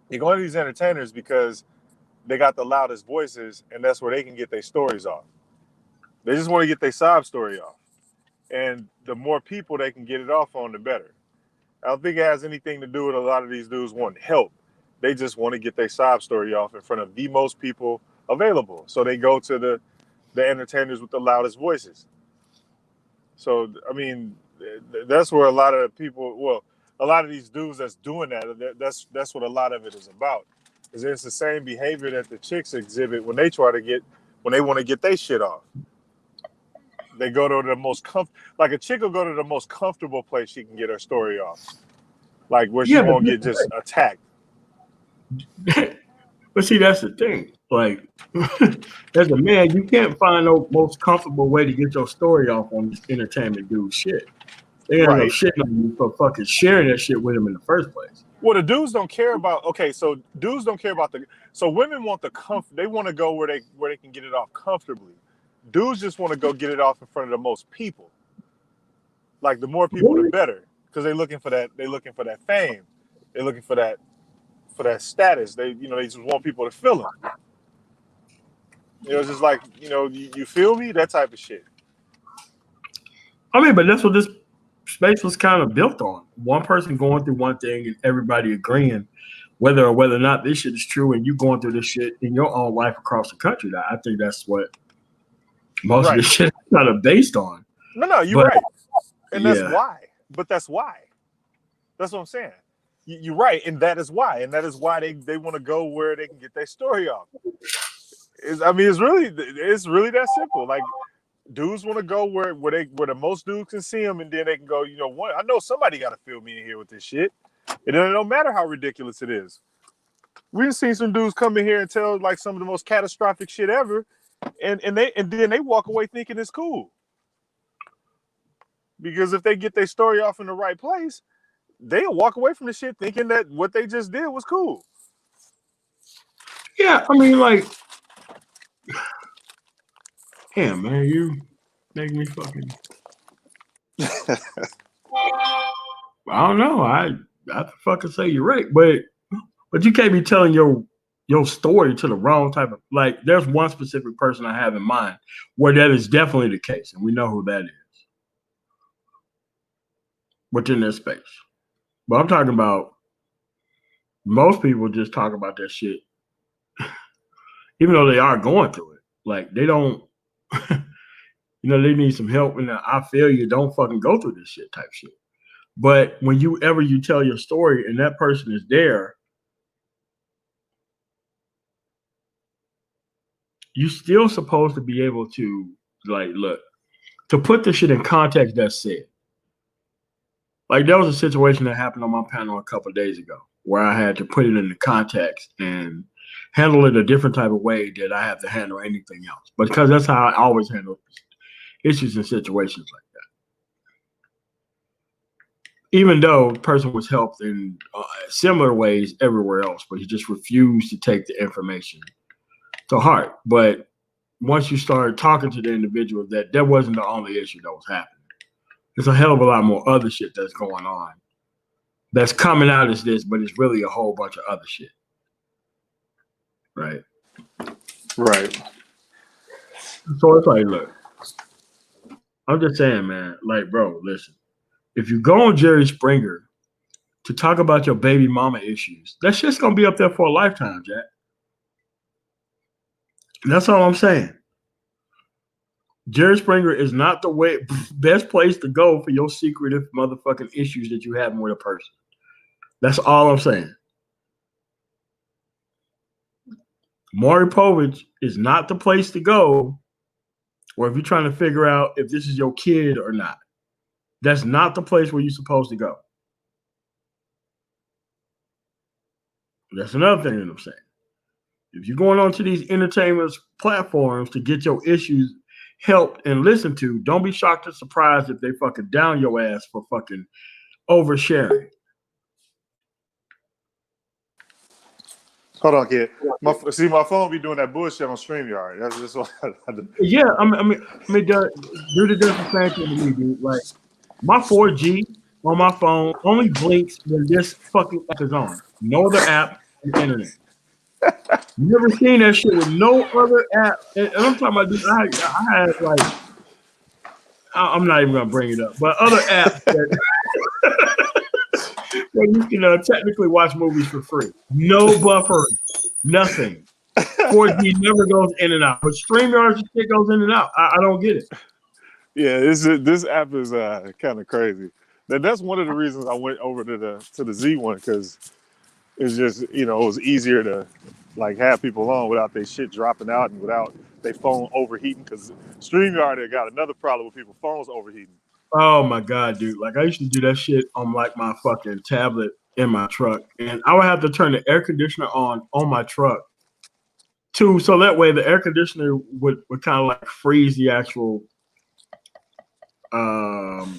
They go into these entertainers because they got the loudest voices, and that's where they can get their stories off. They just want to get their sob story off. And the more people they can get it off on, the better. I don't think it has anything to do with a lot of these dudes wanting help. They just want to get their sob story off in front of the most people available. So they go to the entertainers with the loudest voices. So, I mean, that's where a lot of people, well, a lot of these dudes that's doing that, that's what a lot of it is about. Because it's the same behavior that the chicks exhibit when they want to get their shit off. They go to the most like a chick will go to the most comfortable place she can get her story off. Like where she won't get just attacked. But see, that's the thing. Like, as a man, you can't find no most comfortable way to get your story off on this entertainment dude shit. They ain't no shitting on you for fucking sharing that shit with them in the first place. Well, the dudes don't care about. Okay, so dudes don't care about So women want the comfort. They want to go where they can get it off comfortably. Dudes just want to go get it off in front of the most people. Like the more people, the better, because they're looking for that. They're looking for that fame. They're looking for that status. They just want people to feel them. It's just like you feel me, that type of shit. I mean, but that's what this space was kind of built on. One person going through one thing and everybody agreeing whether or not this shit is true, and you going through this shit in your own life across the country. I think that's what most of this shit is kind of based on. No, you're right. And that's why. But that's why. That's what I'm saying. You're right, and that is why. And that is why they want to go where they can get their story off. It's really that simple. Like dudes want to go where the most dudes can see them, and then they can go, what? I know somebody got to feel me in here with this shit. And then it don't matter how ridiculous it is. We've seen some dudes come in here and tell like some of the most catastrophic shit ever, and then they walk away thinking it's cool. Because if they get their story off in the right place, they'll walk away from the shit thinking that what they just did was cool. Yeah, I mean, like, damn, man, you make me fucking. I don't know. I fucking say you're right, but you can't be telling your story to the wrong type of, like, there's one specific person I have in mind where that is definitely the case, and we know who that is within this space. But I'm talking about most people just talk about that shit, even though they are going through it. Like, they don't, they need some help, and I feel you, don't fucking go through this shit type shit. But when you tell your story and that person is there, you're still supposed to be able to, like, look, to put this shit in context, that's said. Like, there was a situation that happened on my panel a couple of days ago where I had to put it into context and handle it a different type of way that I have to handle anything else. But because that's how I always handle issues and situations like that. Even though the person was helped in similar ways everywhere else, but he just refused to take the information to heart. But once you start talking to the individual, that wasn't the only issue that was happening. There's a hell of a lot more other shit that's going on. That's coming out as this, but it's really a whole bunch of other shit. Right. Right. So it's like, look, I'm just saying, man, like, bro, listen. If you go on Jerry Springer to talk about your baby mama issues, that shit's gonna be up there for a lifetime, Jack. That's all I'm saying. Jerry Springer is not the best place to go for your secretive motherfucking issues that you have with a person. That's all I'm saying. Maury Povich is not the place to go, or if you're trying to figure out if this is your kid or not. That's not the place where you're supposed to go. That's another thing that I'm saying. If you're going on to these entertainment platforms to get your issues helped and listened to, don't be shocked and surprised if they fucking down your ass for fucking oversharing. Hold on, kid. My phone be doing that bullshit on StreamYard. That's just what I do. Yeah, I mean, dude, it does the same thing to me, dude. Like, my 4G on my phone only blinks when this fucking app is on. No other app on the internet. Never seen that shit with no other app. And I'm talking about, dude, I had, like, I'm not even going to bring it up, but other apps that where you can technically watch movies for free. No buffering, nothing. 4G never goes in and out. But StreamYard shit goes in and out. I don't get it. Yeah, this app is kind of crazy. That's one of the reasons I went over to the Z one, because it's just, it was easier to like have people on without their shit dropping out and without their phone overheating, because StreamYard had got another problem with people's phones overheating. Oh my God, dude. Like, I used to do that shit on like my fucking tablet in my truck. And I would have to turn the air conditioner on my truck too. So that way the air conditioner would kind of like freeze the actual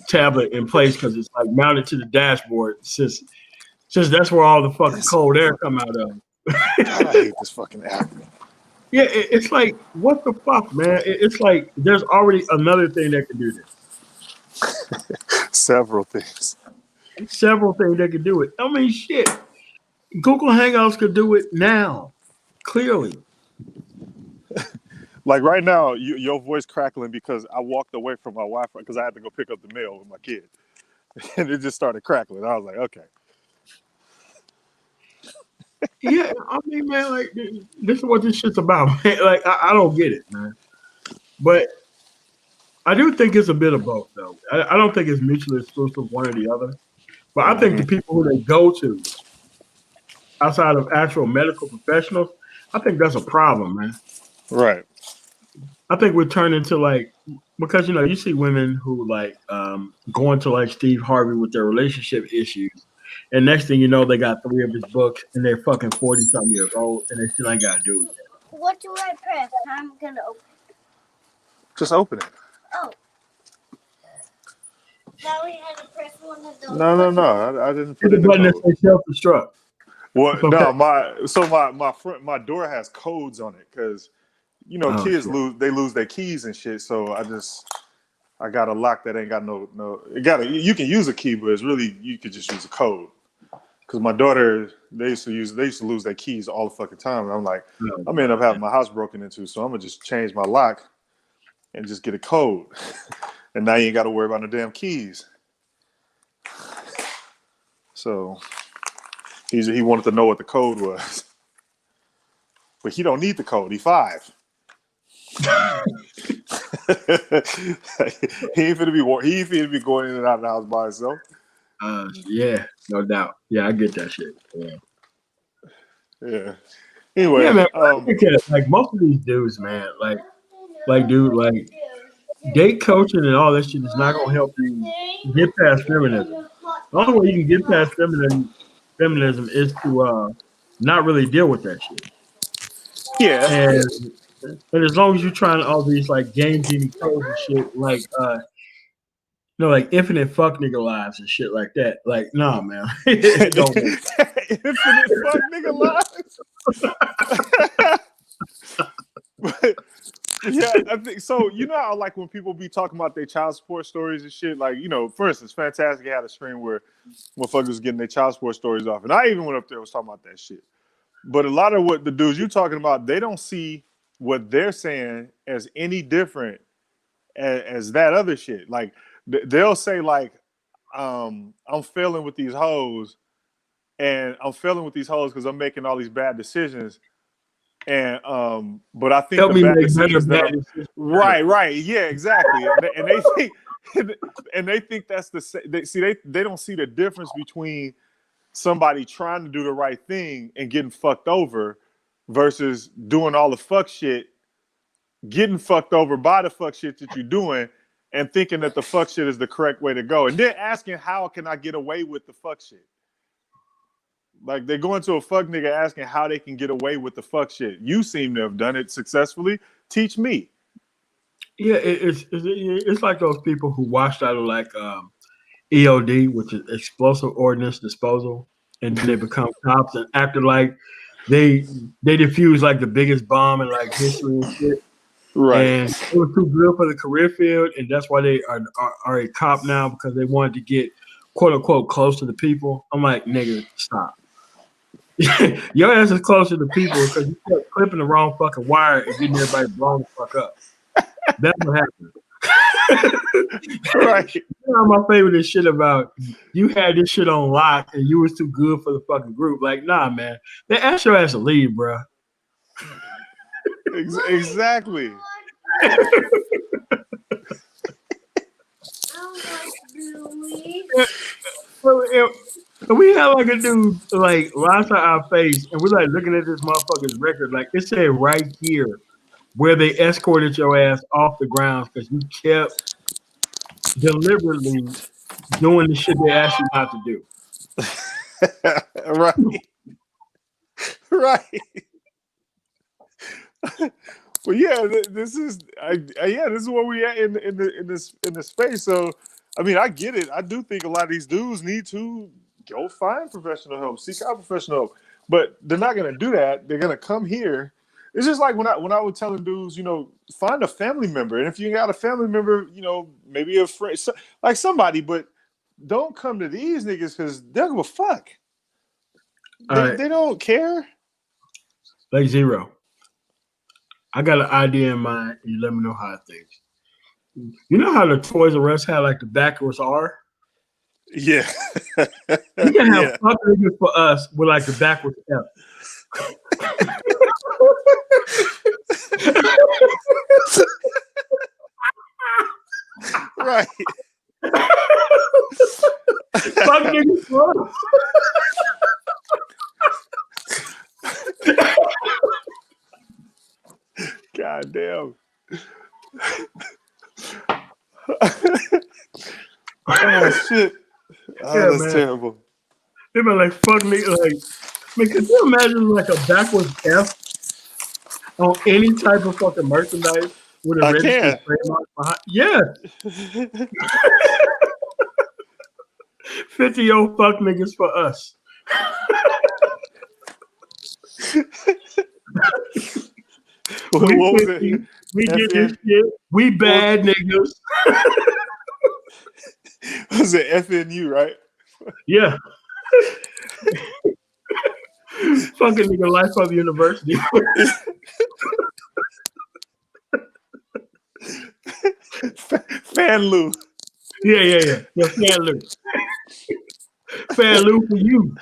tablet in place, because it's like mounted to the dashboard, since that's where all the fucking cold air come out of. God, I hate this fucking app. Yeah, it's like, what the fuck, man? It's like there's already another thing that can do this. Several things that can do it. I mean, shit. Google Hangouts could do it now, clearly. Like right now, your voice crackling because I walked away from my Wi-Fi because I had to go pick up the mail with my kid, and it just started crackling. I was like, okay. Yeah, I mean, man, like, this is what this shit's about, man. Like, I don't get it, man. But I do think it's a bit of both, though. I don't think it's mutually exclusive, one or the other. But I think the people who they go to outside of actual medical professionals, I think that's a problem, man. Right. I think we're turning to, like, because, you see women who, like, go into, like, Steve Harvey with their relationship issues. And next thing you know, they got 3 of his books, and they're fucking 40-something years old, and they still ain't got to do it. What do I press? I'm going to open it. Just open it. Oh. Now we had to press one of those. No. I didn't put the it button in that says self-destruct. Well, Okay. no, my door has codes on it, because kids shit. lose their keys and shit. So I got a lock that ain't got no. You can use a key, but it's really, you could just use a code. Because my daughter, they used to lose their keys all the fucking time, and I'm like, I'm gonna end up having my house broken into, so I'm gonna just change my lock and just get a code, and now you ain't got to worry about no damn keys. So he wanted to know what the code was, but he don't need the code. He 5. He ain't finna be going in and out of the house by himself. Yeah, no doubt. Yeah, I get that shit. Yeah. Anyway, yeah, man. Like, most of these dudes, man, dude, date coaching and all that shit is not gonna help you get past feminism. The only way you can get past feminism is to not really deal with that shit. yeah. And as long as you're trying all these like game genie codes and shit, like like infinite fuck nigga lives and shit like that. Like, nah, man. It don't work. Infinite fuck nigga lives. But Yeah, I think so. You know how like when people be talking about their child support stories and shit, like, for instance, Fantastic had a stream where motherfuckers was getting their child support stories off. And I even went up there and was talking about that shit. But a lot of what the dudes you talking about, they don't see what they're saying as any different as that other shit. Like they'll say like, I'm failing with these hoes, and I'm failing with these hoes because I'm making all these bad decisions. And but I think Help the me bad make better decisions that bad I'm decisions. right, yeah, exactly. And they think and they think that's they don't see the difference between somebody trying to do the right thing and getting fucked over versus doing all the fuck shit, getting fucked over by the fuck shit that you're doing, and thinking that the fuck shit is the correct way to go, and then asking how can I get away with the fuck shit. Like they're going to a fuck nigga asking how they can get away with the fuck shit. You seem to have done it successfully. Teach me. Yeah, it's like those people who washed out of like EOD, which is explosive ordnance disposal, and then they become cops and acted like they defuse like the biggest bomb in like history and shit. Right. And it was too good for the career field, and that's why they are a cop now, because they wanted to get quote unquote close to the people. I'm like, nigga, stop. Your ass is closer to people because you kept clipping the wrong fucking wire and getting everybody blown the fuck up. That's what happened. Right. You know, my favorite is shit about you had this shit on lock and you was too good for the fucking group. Like, nah, man. They asked your ass to leave, bro. Exactly. We had like a dude like last at our face, and we're like looking at this motherfucker's record. Like it said right here where they escorted your ass off the grounds because you kept deliberately doing the shit they asked you not to do. Right. Right. Well, yeah, this is this is where we at in this space. So, I mean, I get it. I do think a lot of these dudes need to go find professional help, seek out professional help. But they're not going to do that. They're going to come here. It's just like when I was telling dudes, find a family member, and if you got a family member, maybe a friend, like somebody, but don't come to these niggas because they'll give a fuck. They don't care. Like zero. I got an idea in mind. You let me know how it thinks. You know how the Toys R Us had like the backwards R? Yeah. You can have fuck niggas for us with like the backwards F. Right. Fuck niggas for us. God damn. Oh shit. Oh, Yeah, that's man. terrible. They been like fuck me. Like, man, could you imagine like a backwards F on any type of fucking merchandise with a I registered can. trademark behind? Yeah. 50 old fuck niggas for us. What was 50, it? we get this shit. We bad niggas. Was it FNU, right? Yeah. Fucking nigga life of university. Fan Lou. Yeah. Fan Lou. Fan Lou for you.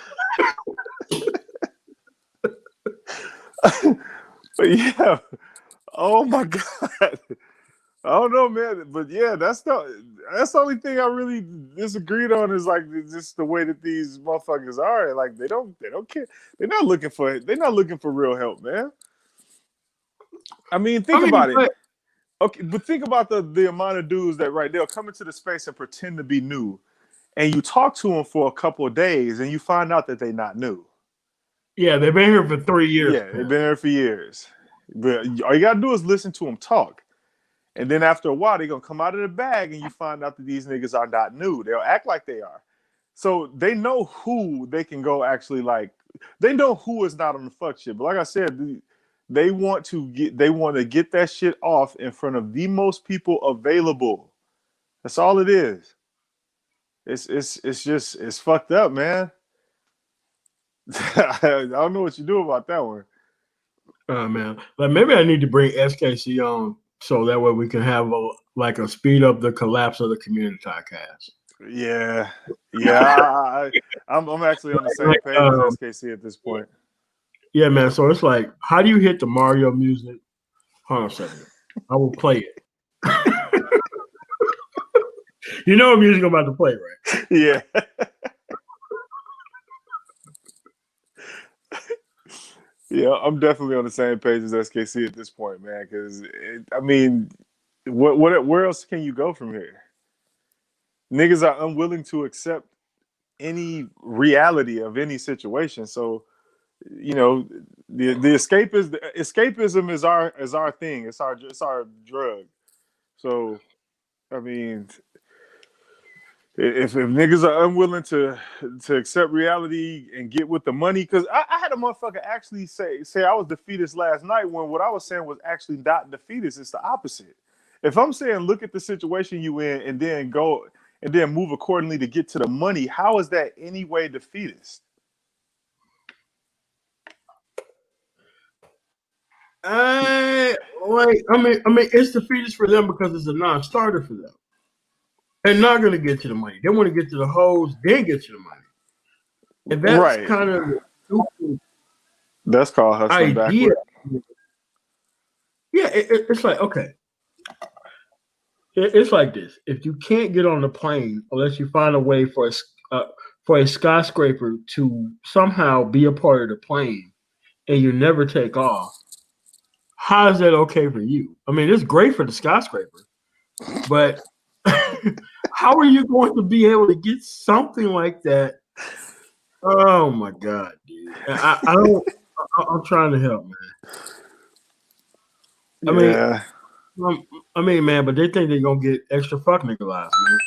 But yeah. Oh my God. I don't know, man. But yeah, that's the only thing I really disagreed on is like just the way that these motherfuckers are. Like they don't care. They're not looking for real help, man. I mean, think about it. Okay, but think about the amount of dudes that they'll come into the space and pretend to be new, and you talk to them for a couple of days, and you find out that they're not new. Yeah, they've been here for 3 years. Yeah, they've been here for years. But all you gotta do is listen to them talk, and then after a while, they're gonna come out of the bag, and you find out that these niggas are not new. They'll act like they are, so they know who they can go. Actually, like they know who is not on the fuck shit. But like I said, They want to get that shit off in front of the most people available. That's all it is. It's fucked up, man. I don't know what you do about that one. Oh man, like maybe I need to bring SKC on so that way we can have a speed up the collapse of the community cast. Yeah. I'm actually on the same page as SKC at this point. Yeah, man. So it's like, how do you hit the Mario music? Hold on a second. I will play it. You know what music I'm about to play, right? Yeah. Yeah, I'm definitely on the same page as SKC at this point, man. Because I mean, where else can you go from here? Niggas are unwilling to accept any reality of any situation. So, you know, the escapism is our thing. It's our drug. So, I mean, if niggas are unwilling to accept reality and get with the money, because I had a motherfucker actually say I was defeatist last night when what I was saying was actually not defeatist. It's the opposite. If I'm saying look at the situation you in and then go and then move accordingly to get to the money, how is that any way defeatist? I mean, it's defeatist for them because it's a non-starter for them. They're not going to get to the money. They want to get to the hoes, then get to the money. And that's Right. kind of the stupid That's called hustling idea. backward. Yeah, it's like, okay. It's like this. If you can't get on the plane unless you find a way for a skyscraper to somehow be a part of the plane and you never take off, how is that okay for you? I mean, it's great for the skyscraper, but how are you going to be able to get something like that? Oh my God, dude! I'm trying to help, man. I mean, man, but they think they're gonna get extra fuck nigga lives, man.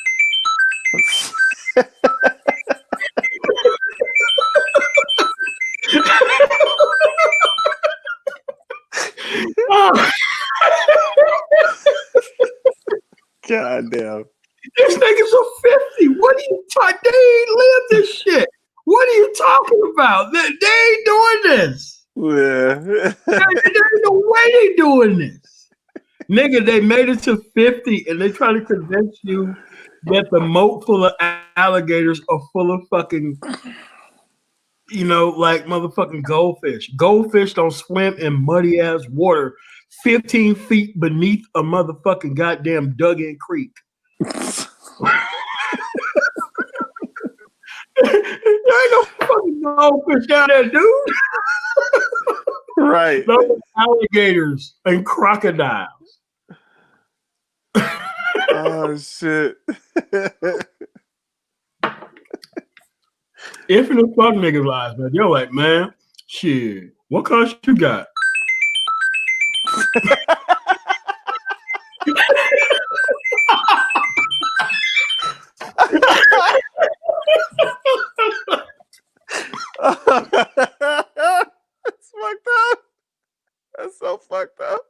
God damn. These niggas are 50. What are you talking? They ain't lived this shit. What are you talking about? They ain't doing this. Yeah. There ain't no way they doing this. Nigga, they made it to 50 and they trying to convince you that the moat full of alligators are full of fucking, like motherfucking goldfish. Goldfish don't swim in muddy ass water 15 feet beneath a motherfucking goddamn dug-in creek. There ain't no fucking goldfish down there, dude. Right. Those alligators and crocodiles. Oh shit. Infinite fuck niggas lies, man. You're like, man, shit. What color you got? That's fucked up. That's so fucked up.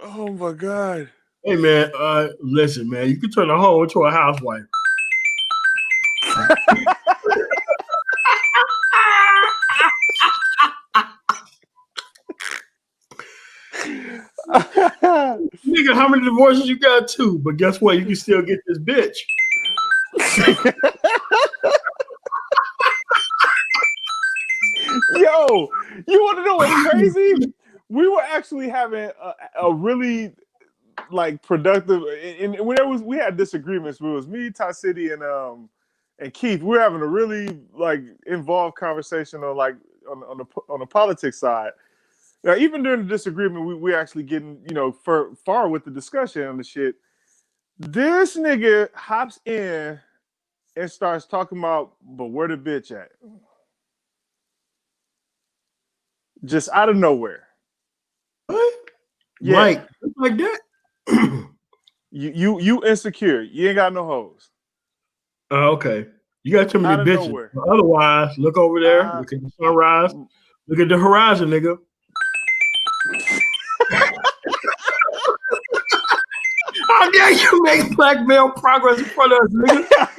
Oh my God. Hey man, listen, man, you can turn a hoe into a housewife. Nigga, how many divorces you got? 2, but guess what? You can still get this bitch. Yo, you want to know what's crazy? We were actually having a really productive, and we had disagreements. It was me, Ty City, and Keith. We were having a really involved conversation on the politics side. Now, even during the disagreement, we actually getting far with the discussion on the shit. This nigga hops in and starts talking about, but where the bitch at? Just out of nowhere. What? Yeah. Like that? You insecure. You ain't got no hoes. Oh, okay. You got too many Out of bitches. nowhere. But otherwise, look over there. Look at the sunrise. Look at the horizon, nigga. How dare you make black male progress in front of us, nigga?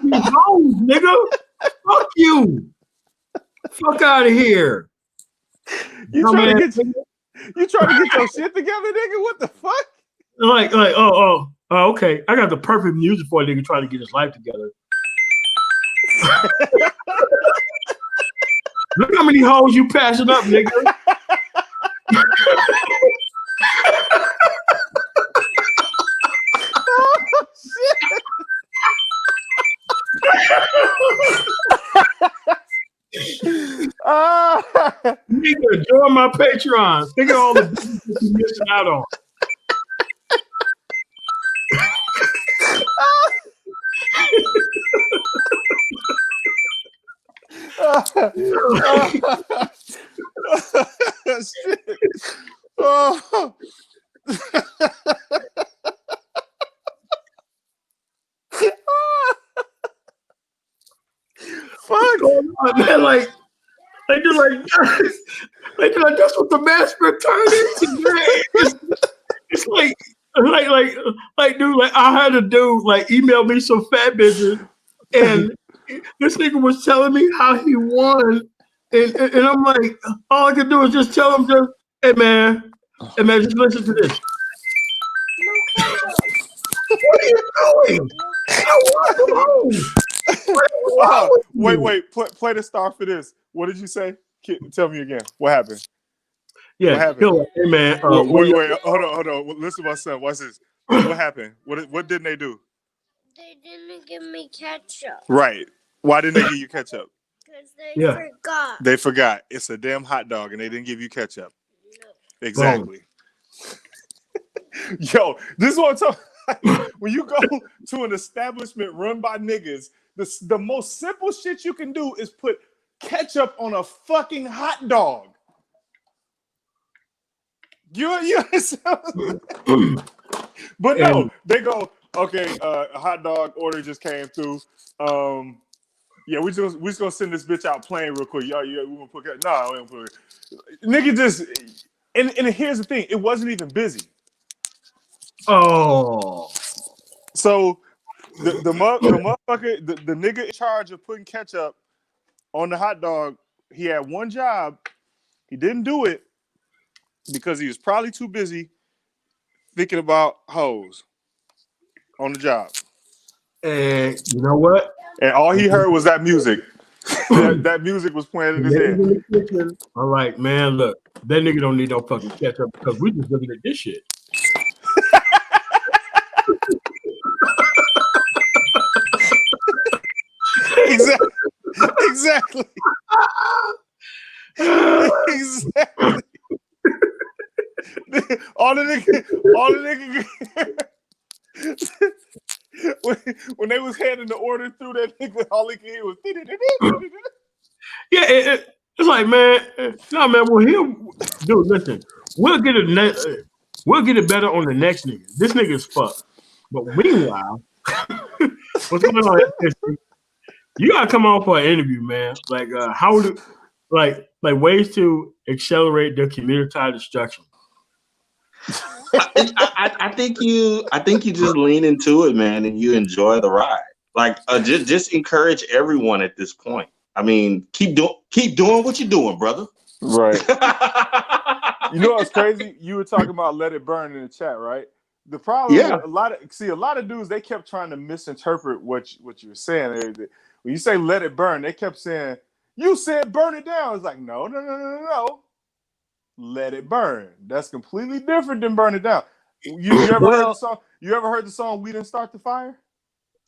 You hoes, nigga. Fuck you. Fuck out of here. You trying to get your shit together, nigga? What the fuck? Okay. I got the perfect music for a nigga trying to get his life together. Look how many hoes you passing up, nigga. Oh, shit. Nigga, join my Patreon. Think of all the business you're missing out on. Shit. Oh. Fuck. Man, like that's what the massacre turned into. It's like, dude, like I had a dude like email me some fat bitches, and this nigga was telling me how he won, and I'm like, all I could do is just tell him, hey man, just listen to this. What are you doing? I want home. Wait, play the star for this. What did you say? Tell me again. What happened? Yeah, what happened? Hey man, wait, hold on. Listen to my son. Watch this. What happened? What didn't they do? They didn't give me ketchup. Right. Why didn't they give you ketchup? Because they forgot. They forgot. It's a damn hot dog, and they didn't give you ketchup. No. Exactly. Yo, this is what I'm talking about. When you go to an establishment run by niggas, the most simple shit you can do is put ketchup on a fucking hot dog. You understand? But no, they go, okay, a hot dog order just came through. Yeah, we just gonna send this bitch out plain real quick. Yeah, we gonna put it. No, we don't put it. Nigga just and here's the thing, it wasn't even busy. Oh. So the motherfucker, the nigga in charge of putting ketchup on the hot dog, he had one job. He didn't do it because he was probably too busy thinking about hoes on the job. And you know what? And all he heard was that music. that music was playing in his head. In the kitchen, I'm like, man, look, that nigga don't need no fucking ketchup because we just looking at this shit. Exactly. Exactly. All the nigga when they was handing the order through, that nigga, all he could hear was yeah, it's like, man, no, man, dude, listen, we'll get it better on the next nigga. This nigga is fucked. But meanwhile, what's going on? You gotta come on for an interview, man. Like, how do like ways to accelerate the community destruction? I think you just lean into it, man, and you enjoy the ride. Like, just encourage everyone at this point. I mean, keep doing what you're doing, brother. Right. You know what's crazy? You were talking about let it burn in the chat, right? The problem with a lot of dudes, they kept trying to misinterpret what you were saying. When you say let it burn, they kept saying, you said burn it down. It's like, no. Let it burn. That's completely different than burn it down. You ever heard the song? You ever heard the song "We Didn't Start the Fire"?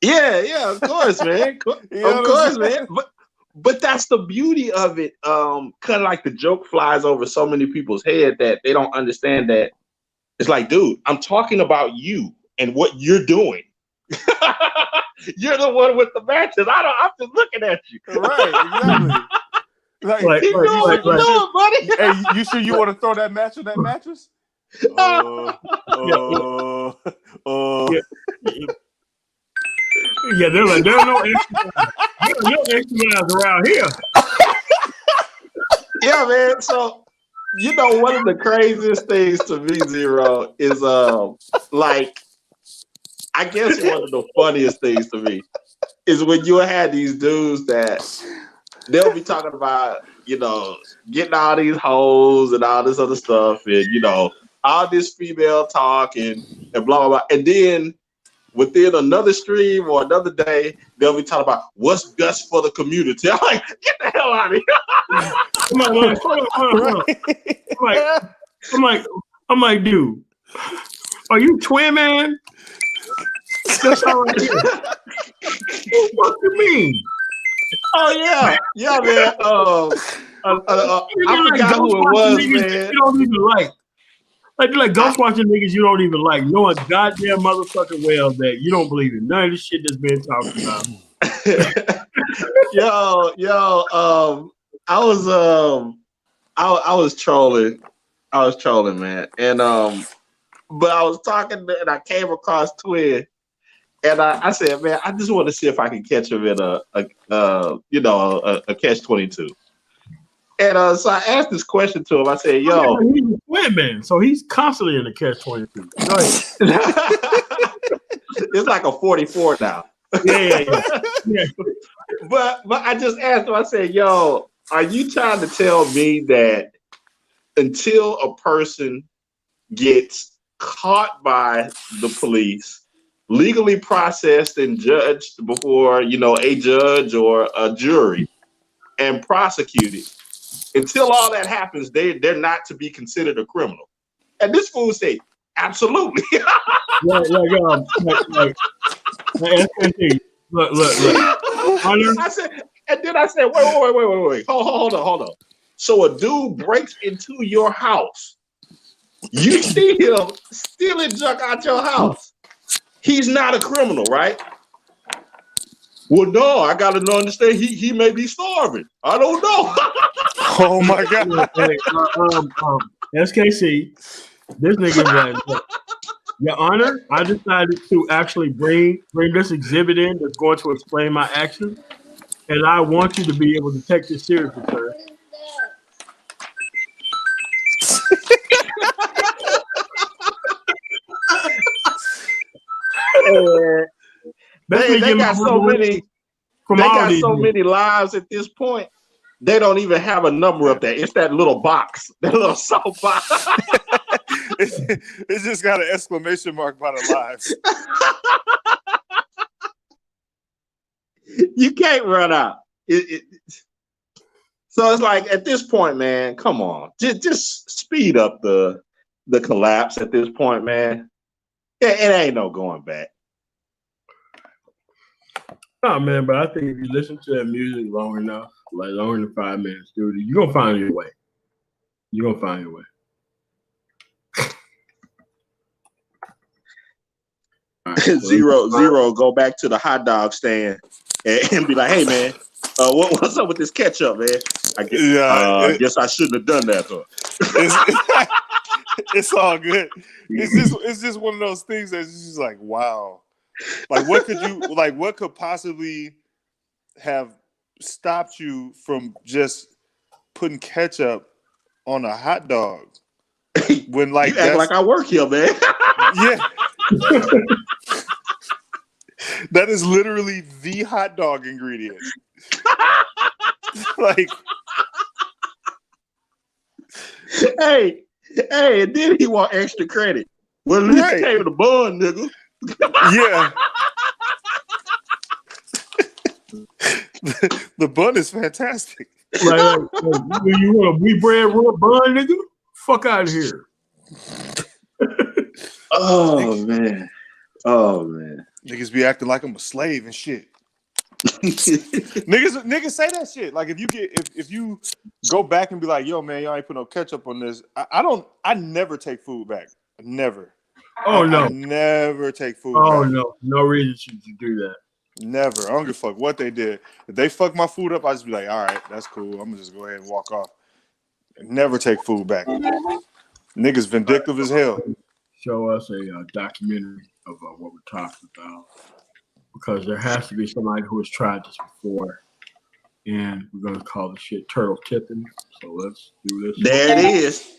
Yeah, of course, man. Of course, man. But that's the beauty of it. Kind of like the joke flies over so many people's head that they don't understand that. It's like, dude, I'm talking about you and what you're doing. You're the one with the matches. I'm just looking at you. Right, exactly. Keep doing what you're doing, buddy. Hey, you sure you want to throw that match on that mattress? Yeah, they're like, there's no exercise. Your exercise around here. Yeah, man. So one of the craziest things to me, Zero, is like I guess one of the funniest things to me is when you had these dudes that they'll be talking about, getting all these hoes and all this other stuff, and all this female talk and blah blah blah, and then within another stream or another day, they'll be talking about what's best for the community. I'm like, get the hell out of here. I'm like, dude, are you twin, man? That's all right here. What do you mean? Oh yeah, man. I forgot who it was, man. You don't even like. Like ghost watching niggas you don't even like, knowing goddamn motherfucking well that you don't believe in none of this shit that's been talked about. I was trolling. I was trolling, man. And but I was talking and I came across Twin, and I said, man, I just want to see if I can catch him in a catch-22. And so I asked this question to him. I said, "Yo, he's a twin man, so he's constantly in the catch-22." It's like a 44 now. Yeah. But I just asked him. I said, "Yo, are you trying to tell me that until a person gets caught by the police, legally processed and judged before a judge or a jury, and prosecuted?" Until all that happens, they're not to be considered a criminal. And this fool said, absolutely. Look. I said, wait. Hold on. So a dude breaks into your house. You see him stealing junk out your house. He's not a criminal, right? Well, no, I got to understand. He may be starving. I don't know. Oh my God. SKC, this nigga, Your Honor, I decided to actually bring this exhibit in that's going to explain my actions, and I want you to be able to take this seriously, sir. They got so many. They got so many lives at this point. They don't even have a number up there. It's that little box, that little soft box. It's just got an exclamation mark by the lives. You can't run out. So it's like at this point, man, come on, just speed up the collapse at this point, man. It ain't no going back. Oh man, but I think if you listen to that music long enough, like longer than 5 minutes, dude, you're gonna find your way. You're gonna find your way. Right, Zero, go back to the hot dog stand and be like, hey man, what's up with this ketchup, man? I guess I shouldn't have done that, though. It's all good. It's just one of those things that's just like, wow. Like what could possibly have stopped you from just putting ketchup on a hot dog? When like you act like I work here, man. Yeah. That is literally the hot dog ingredient. Like, hey, and then he want extra credit. Well, at least it came with a bun, nigga. Yeah. The bun is fantastic. Like, you want a wheat bread roll bun, nigga? Fuck out of here. Oh man. Niggas be acting like I'm a slave and shit. niggas say that shit. Like if you go back and be like, yo man, y'all ain't put no ketchup on this. I never take food back. Never. Oh no. I never take food back. No reason to do that. Never. I don't give a fuck what they did. If they fuck my food up, I just be like, all right, that's cool. I'm gonna just go ahead and walk off. Never take food back. Niggas vindictive as hell. Show us a documentary of what we're talking about. because there has to be somebody who has tried this before. And we're going to call the shit turtle tipping. So let's do this. There it is.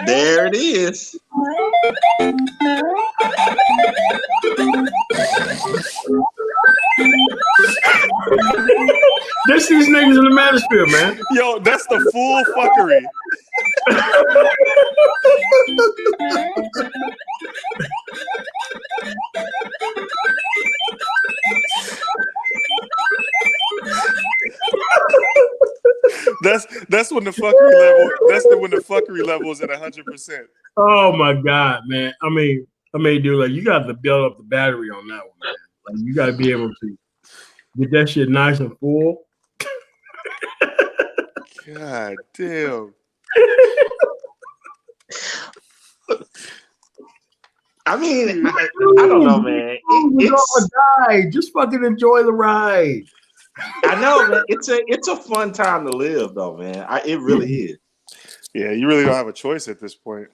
There it is. This these niggas in the manosphere, man. Yo, that's the full fuckery. That's when the fuckery level. When the fuckery level is at 100%. Oh my god, man. I mean, dude, like you got to build up the battery on that one, man. Like you got to be able to get that shit nice and full. God damn. I mean, I don't know, man. It's die. Just fucking enjoy the ride. I know, man. It's a fun time to live, though, man. It really is. Yeah, you really don't have a choice at this point.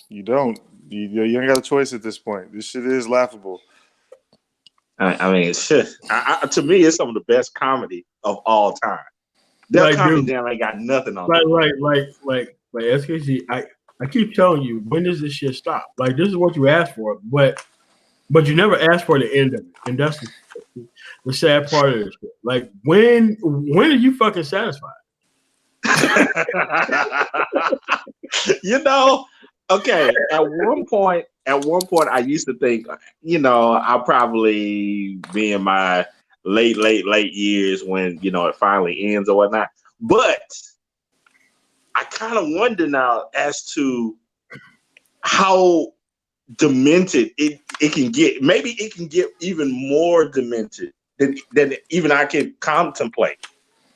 You don't. You ain't got a choice at this point. This shit is laughable. I mean, it's just, to me, it's some of the best comedy of all time. That comedy damn ain't got nothing on it. Like SKC, I keep telling you, when does this shit stop? Like, this is what you asked for, but you never asked for the end of it, and that's the sad part of this. Like, when are you fucking satisfied? You know, okay. At one point, I used to think, you know, I'll probably be in my late years when, you know, it finally ends or whatnot. But I kind of wonder now as to how demented it can get. Maybe it can get even more demented than even I can contemplate.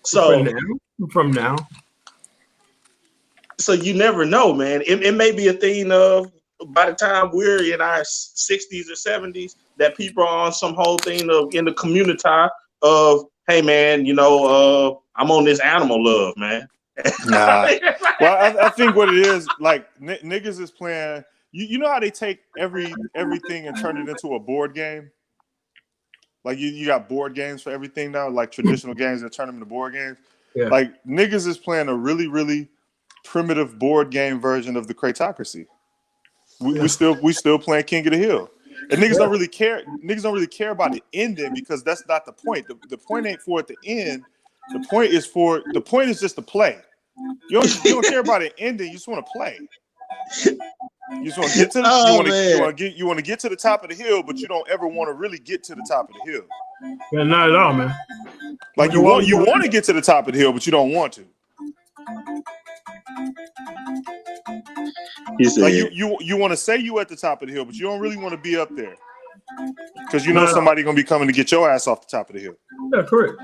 So from now. So you never know, man. It may be a thing of by the time we're in our 60s or 70s that people are on some whole thing of in the community of, hey man, you know, I'm on this animal love, man. Nah. Well, I think what it is, like niggas is playing. You know how they take everything and turn it into a board game? Like you got board games for everything now, like traditional games that turn them into board games. Yeah. Like niggas is playing a really, really primitive board game version of the Cratocracy. We still playing King of the Hill. And niggas don't really care. Niggas don't really care about the ending because that's not the point. The point ain't for it to end. The point is just to play. You don't care about an ending. You just want to play. You just want to get to the, you want to get to the top of the hill, but you don't ever want to really get to the top of the hill. Yeah, not at all, man. Like you want to get to the top of the hill, but you don't want to. Like you want to say you at the top of the hill, but you don't really want to be up there because you know somebody gonna be coming to get your ass off the top of the hill. Yeah, correct.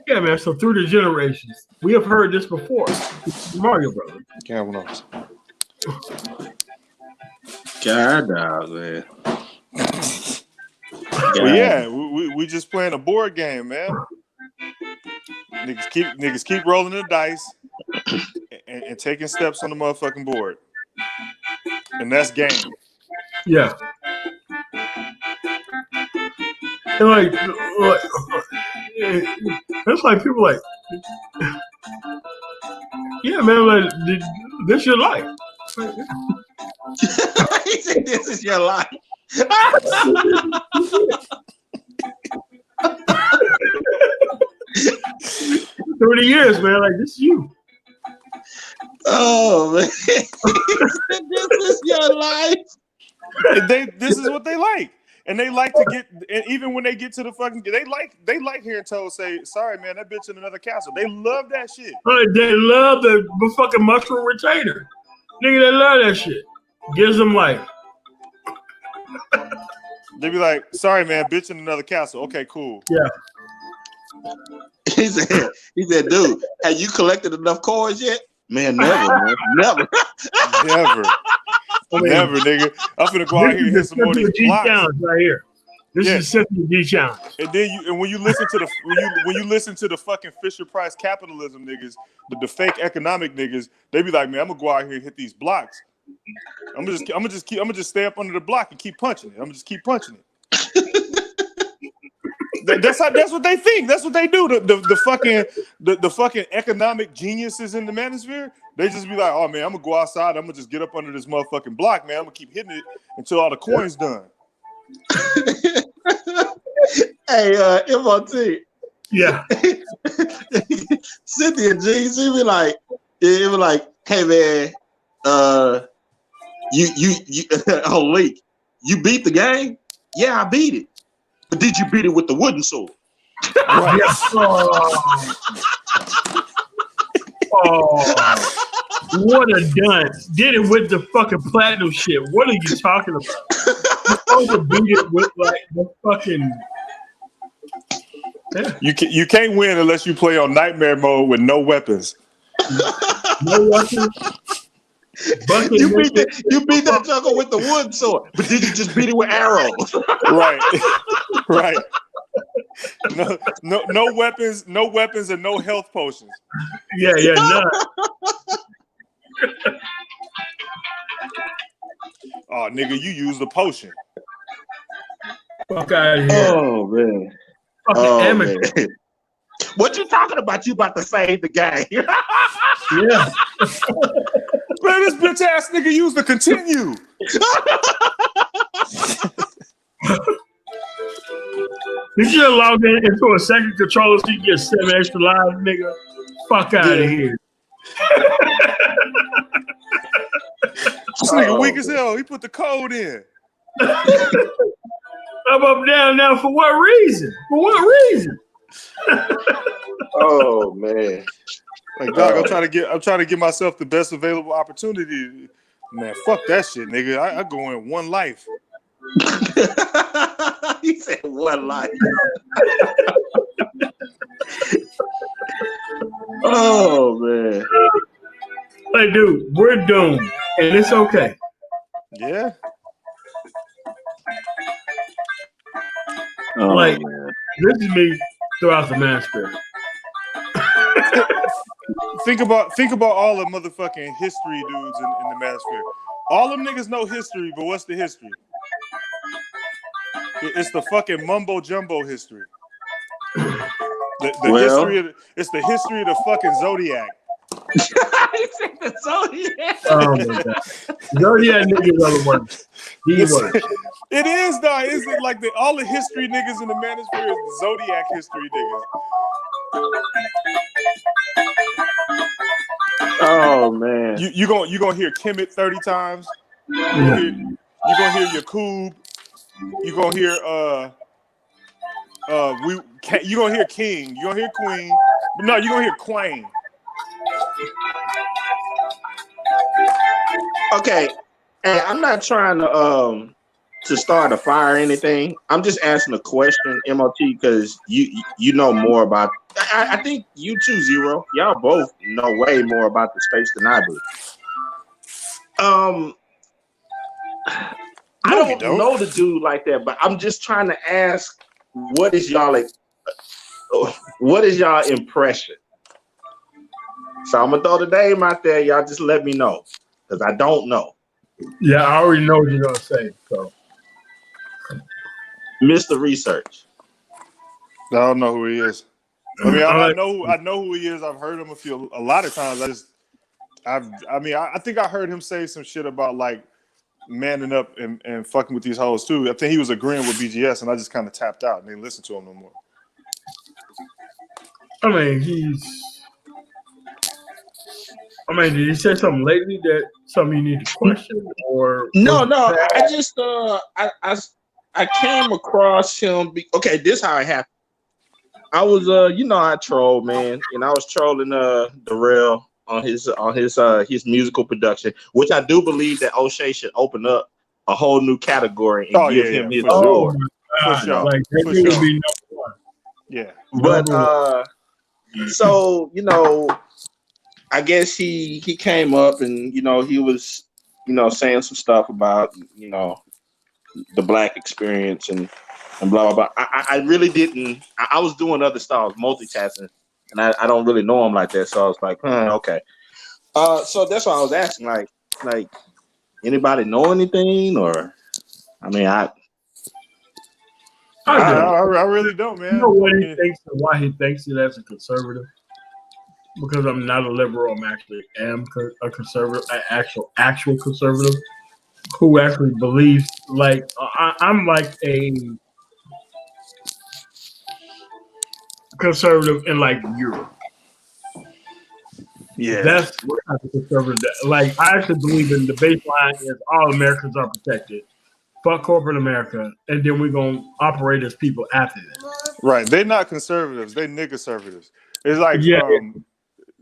Yeah, man. So through the generations, we have heard this before. Mario Brothers. Yeah, who knows? God, man. Well, yeah, we just playing a board game, man. Niggas keep rolling the dice and taking steps on the motherfucking board, and that's game. Yeah. And like it's like people like, yeah, man, like this your life. He said, "This is your life." 30 years, man. Like this is you. Oh man, this is your life. This is what they like, and they like to get. And even when they get to the fucking, they like hearing Toad say, "Sorry, man, that bitch in another castle." They love that shit. They love the fucking mushroom retainer. Nigga, they love that shit. Gives them life. They be like, "Sorry, man, bitch in another castle." Okay, cool. Yeah. He said, "Dude, have you collected enough coins yet?" Man, never, man. Never. Never, nigga. I'm finna go out here and hit some more of these blocks. Right here. This is simply G challenge. And then when you listen to the fucking Fisher Price capitalism niggas, the fake economic niggas, they be like, man, I'm gonna go out here and hit these blocks. I'm gonna just stay up under the block and keep punching it. I'm gonna just keep punching it. That's what they think. That's what they do. The fucking economic geniuses in the manosphere. They just be like, oh man, I'm gonna go outside. I'm gonna just get up under this motherfucking block, man. I'm gonna keep hitting it until all the coins done. Hey, MOT. Yeah. Cynthia G, she be like, hey man, you oh Leak, you beat the game? Yeah, I beat it. But did you beat it with the wooden sword? Right. Oh, what a dunce. Did it with the fucking platinum shit. What are you talking about? You're supposed to beat it with like the fucking. Yeah. You can't win unless you play on nightmare mode with no weapons. No weapons. You beat that jungle with the wood sword, but did you just beat it with arrows? Right. Right. No weapons, and no health potions. Yeah, none. Oh, nigga, you used a potion. Fuck out of here. Oh man. Fucking amateur. Man. What you talking about? You about to save the game? Yeah. Man, this bitch ass nigga used to continue. You should have logged into a second controller so you can get 7 extra lives, nigga. Fuck out of here. This nigga weak as hell. He put the code in. I'm up down now for what reason? For what reason? Oh man. Like, dog, I'm trying to give myself the best available opportunity. Man, fuck that shit, nigga. I go in one life. He said one life. Oh man. Like, dude, we're doomed, and it's okay. Yeah. Oh, like, man. This is me throughout the master. Think about all the motherfucking history dudes in the manosphere. All them niggas know history, but what's the history? It's the fucking mumbo jumbo history. It's the history of the fucking Zodiac. He said the Zodiac. Oh my god, Zodiac niggas are the worst. The worst. It is though. Is it like all the history niggas in the manosphere is the Zodiac history niggas? Oh man. You gonna hear Kemet 30 times. You gonna hear Yakub. You gonna hear you gonna hear King. You gonna hear Queen. But no, you gonna hear Quang. Okay. Hey, I'm not trying to start a fire or anything. I'm just asking a question, MOT, because you know more about. I think you too, Zero. Y'all both know way more about the space than I do. I don't know the dude like that, but I'm just trying to ask, what is y'all impression? So I'm gonna throw the name out there. Y'all just let me know, because I don't know. Yeah, I already know what you're gonna say. So, Mr. Research. I don't know who he is. I mean, I know who he is. I've heard him a lot of times. I think I heard him say some shit about like manning up and fucking with these hoes too. I think he was agreeing with BGS, and I just kind of tapped out and didn't listen to him no more. did he say something lately that something you need to question or? No. I just I came across him. Okay, this how it happened. I was I troll, man, and I was trolling Darrell on his musical production, which I do believe that O'Shea should open up a whole new category and give him his award. For sure. Like, that would be number one. Yeah. But so I guess he came up and he was saying some stuff about the black experience and blah blah blah. I really didn't. I was doing other stuff, I was multitasking, and I don't really know him like that. So I was like, okay. So that's why I was asking, like, Anybody know anything? Or I mean, I really don't, man. You know what he thinks and why he thinks it as a conservative? Because I'm not a liberal. I'm actually a conservative, an actual conservative who actually believes like I'm like a conservative in like Europe. Yeah, That's what type of conservative. Like I actually believe in the baseline is all Americans are protected. Fuck corporate America, and then we're gonna operate as people after that. right. They're not conservatives. They nigga-servatives. It's like Yeah,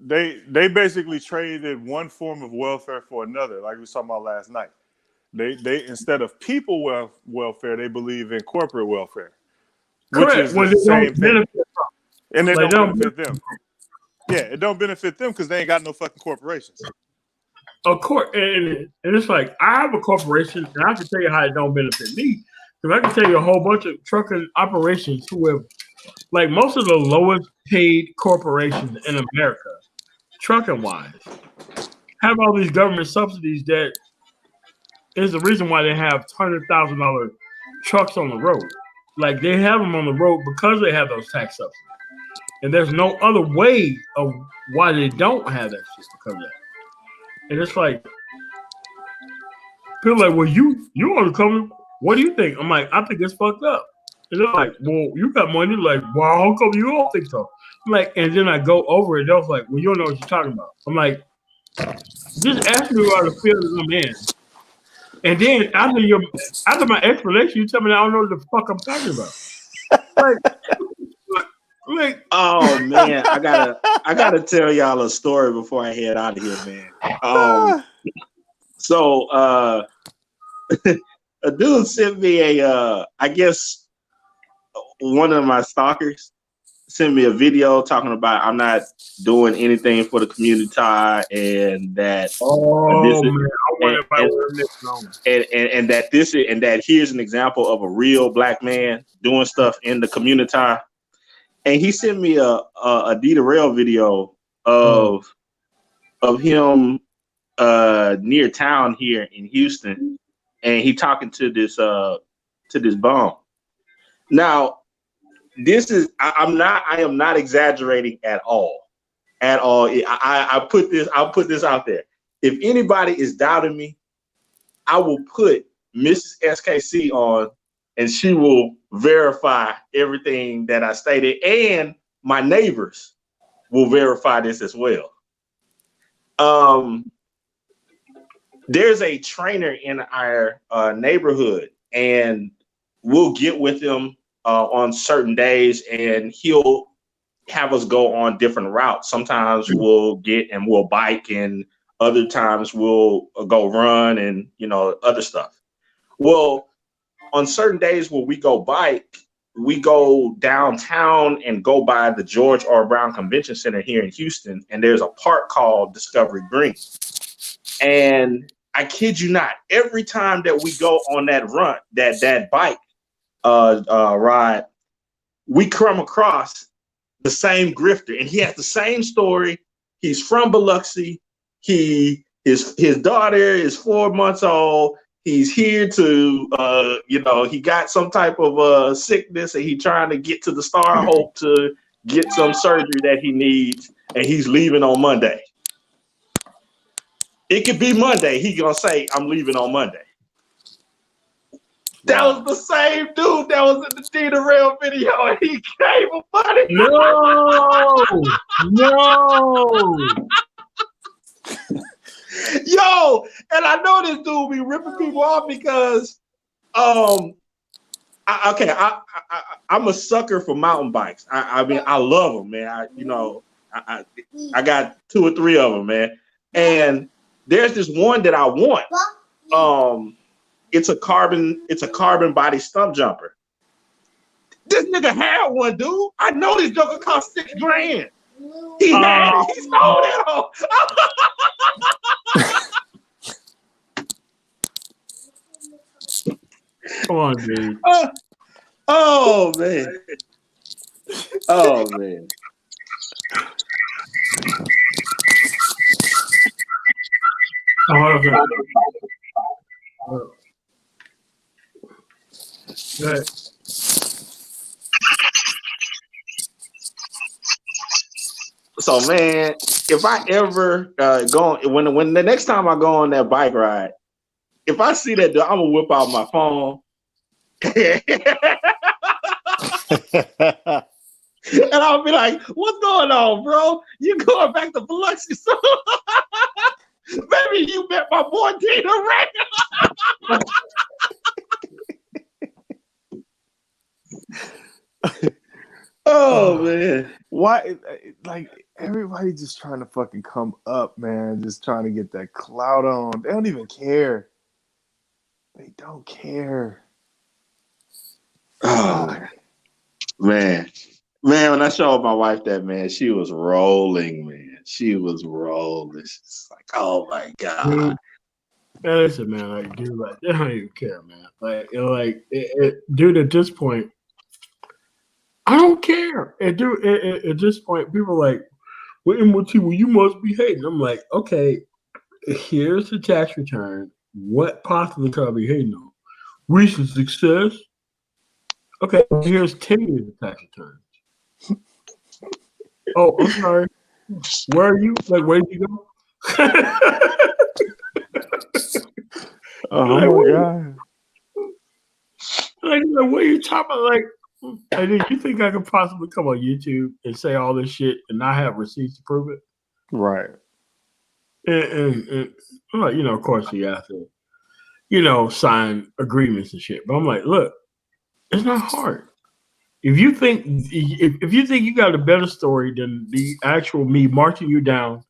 they basically traded one form of welfare for another, like we was talking about last night. They instead of people welfare, they believe in corporate welfare, which correct. is the When they same don't thing, benefit, and it like don't benefit them. Yeah, it don't benefit them because they ain't got no fucking corporations. Of course, and it's like I have a corporation, and I can tell you how it don't benefit me. Because I can tell you a whole bunch of trucking operations who have, like most of the lowest paid corporations in America, trucking wise, have all these government subsidies that is the reason why they have $100,000 trucks on the road. Like they have them on the road because they have those tax subsidies, and there's no other way of why they don't have that shit because of that. And it's like people are like, well, you on the company. What do you think? I'm like, I think it's fucked up. And they're like, well, you got money. Like, well, how come you don't think so? I'm like, and then I go over it. They're like, well, you don't know what you're talking about. I'm like, just ask me where the field is I'm in. And then after my explanation, you tell me I don't know what the fuck I'm talking about. Like, oh man, I gotta tell y'all a story before I head out of here, man. So a dude sent me I guess one of my stalkers sent me a video talking about I'm not doing anything for the community and that and that this is and that here's an example of a real black man doing stuff in the community. And he sent me a Dita Rail video of him near town here in Houston, and he talking to this bum. Now, I am not exaggerating at all. I'll put this out there. If anybody is doubting me, I will put Mrs. SKC on, and she will verify everything that I stated, and my neighbors will verify this as well. There's a trainer in our neighborhood, and we'll get with him on certain days, and he'll have us go on different routes. Sometimes we'll bike, and other times we'll go run and other stuff. Well, on certain days where we go bike, we go downtown and go by the George R. Brown Convention Center here in Houston, and there's a park called Discovery Green. And I kid you not, every time that we go on that run, that bike ride, we come across the same grifter, and he has the same story. He's from Biloxi. His daughter is 4 months old. He's here to, he got some type of sickness, and he's trying to get to the Star of Hope to get some surgery that he needs, and he's leaving on Monday. It could be Monday. He gonna say, I'm leaving on Monday. That was the same dude that was in the Dita Rail video, and he gave a money. No. Yo, and I know this dude be ripping people off because, I'm a sucker for mountain bikes. I mean, I love them, man. I got 2 or 3 of them, man. And there's this one that I want. It's a carbon body stump jumper. This nigga had one, dude. I know this joker cost $6,000. He had it. He stole it all. Come on, dude. Oh man. Oh man. Right. So man, if I ever go when the next time I go on that bike ride, if I see that, I'm gonna whip out my phone. And I'll be like, "What's going on, bro? You going back to Biloxi? So maybe you met my boy Dina Ray." Oh man, Why? Like everybody just trying to fucking come up, man. Just trying to get that clout on. They don't even care. They don't care. oh man. When I showed my wife that, man, she was rolling, man. She was rolling. She's like, oh my God. Dude, listen, man, like, dude, like, they don't even care, man. Like, dude, at this point, I don't care. And dude, at this point, people are like, well, you must be hating. I'm like, okay, here's the tax return. What possibly could I be hating on? Recent success. Okay, here's 10 years of tax returns. Oh, I'm sorry. Where are you? Like, where did you go? Oh like, my God. Like, what are you talking about? Like, and then you think I could possibly come on YouTube and say all this shit and not have receipts to prove it? Right. And well, you know, of course, you have to, you know, sign agreements and shit. But I'm like, look, it's not hard. If you think you got a better story than the actual me marching you down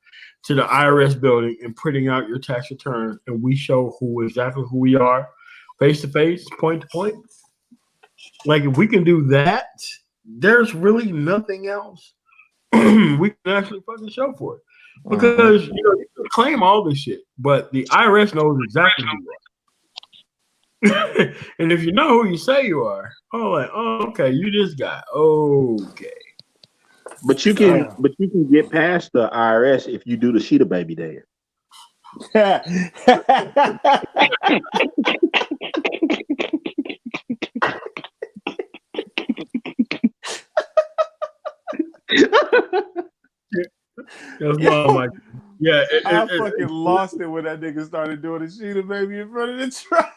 to the IRS building and printing out your tax return, and we show exactly who we are, face to face, point to point. Like if we can do that, there's really nothing else we can actually fucking show for it. Because you know you can claim all this shit, but the IRS knows exactly who you are. And if you know who you say you are, okay, you this guy. Okay. But you can get past the IRS if you do the Sheeta Baby dance. That's my yeah. I fucking lost it when that nigga started doing the Sheeta Baby in front of the truck.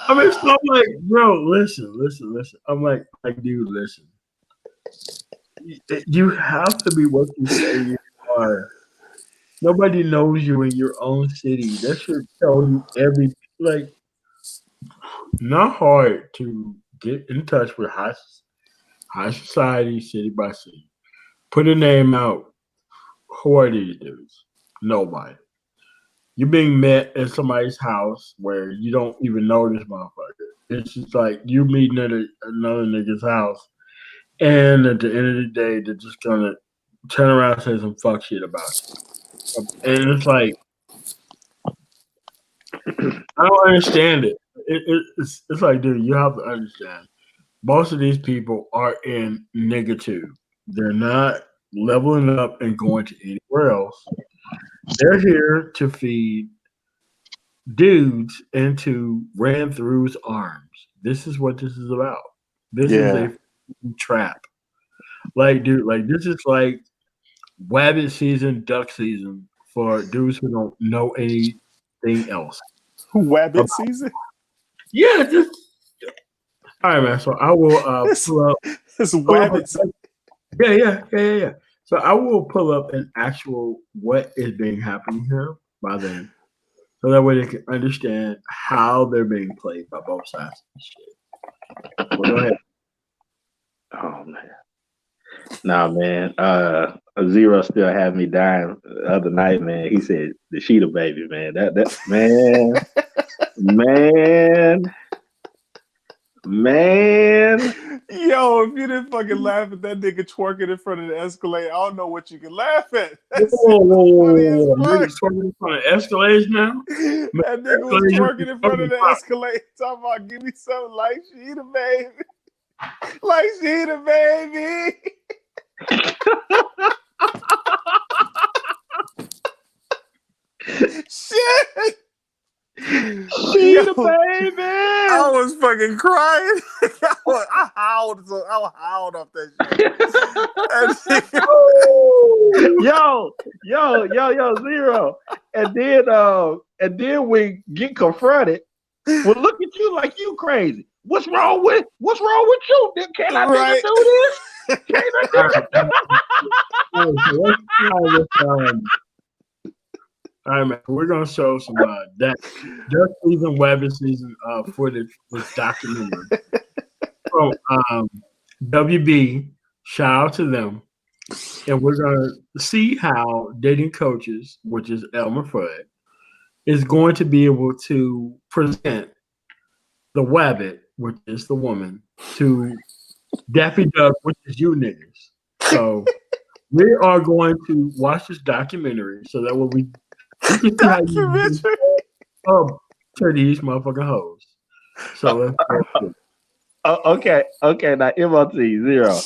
I mean, so I'm like, bro, listen. I'm like, dude, listen. You have to be what you say you are. Nobody knows you in your own city. That should tell you not hard to get in touch with high society, city by city. Put a name out. Who are these dudes? Nobody. You're being met at somebody's house where you don't even know this motherfucker. It's just like you meeting at another nigga's house, and at the end of the day, they're just gonna turn around and say some fuck shit about you. And it's like, I don't understand it. It's like, dude, you have to understand. Most of these people are in negative. They're not leveling up and going to anywhere else. They're here to feed dudes into ran through's arms. This is what this is about. This is a trap. Like, dude, like this is like wabbit season, duck season for dudes who don't know anything else. Wabbit season? Yeah, just all right, man. So I will pull up. It's wabbit season. Yeah. So I will pull up an actual what is being happening here by then. So that way they can understand how they're being played by both sides of the shit. Well, go ahead. Oh man. Nah, man. Zero still had me dying the other night, man. He said the Sheeta Baby, man. That man. Yo, if you didn't fucking laugh at that nigga twerking in front of the Escalade, I don't know what you can laugh at. Whoa. Niggas twerking in front of Escalades now? That nigga was twerking in front of the Escalade talking about give me something like Sheeta Baby. Like Sheeta Baby. Shit. She the baby. I was fucking crying. I howled off that shit. Yo, Zero. And then we get confronted. Well, look at you like you crazy. What's wrong with you? Can I Right. do this? Can I All right, man. We're gonna show some just season Webbing season footage with documentary. So WB, shout out to them, and we're gonna see how dating coaches, which is Elmer Fudd, is going to be able to present the Wabbit, which is the woman, to Daffy Duck, which is you niggas. So we are going to watch this documentary so that when we can see how you to these motherfucking hoes. So let's go. Okay. Now MOT Zero.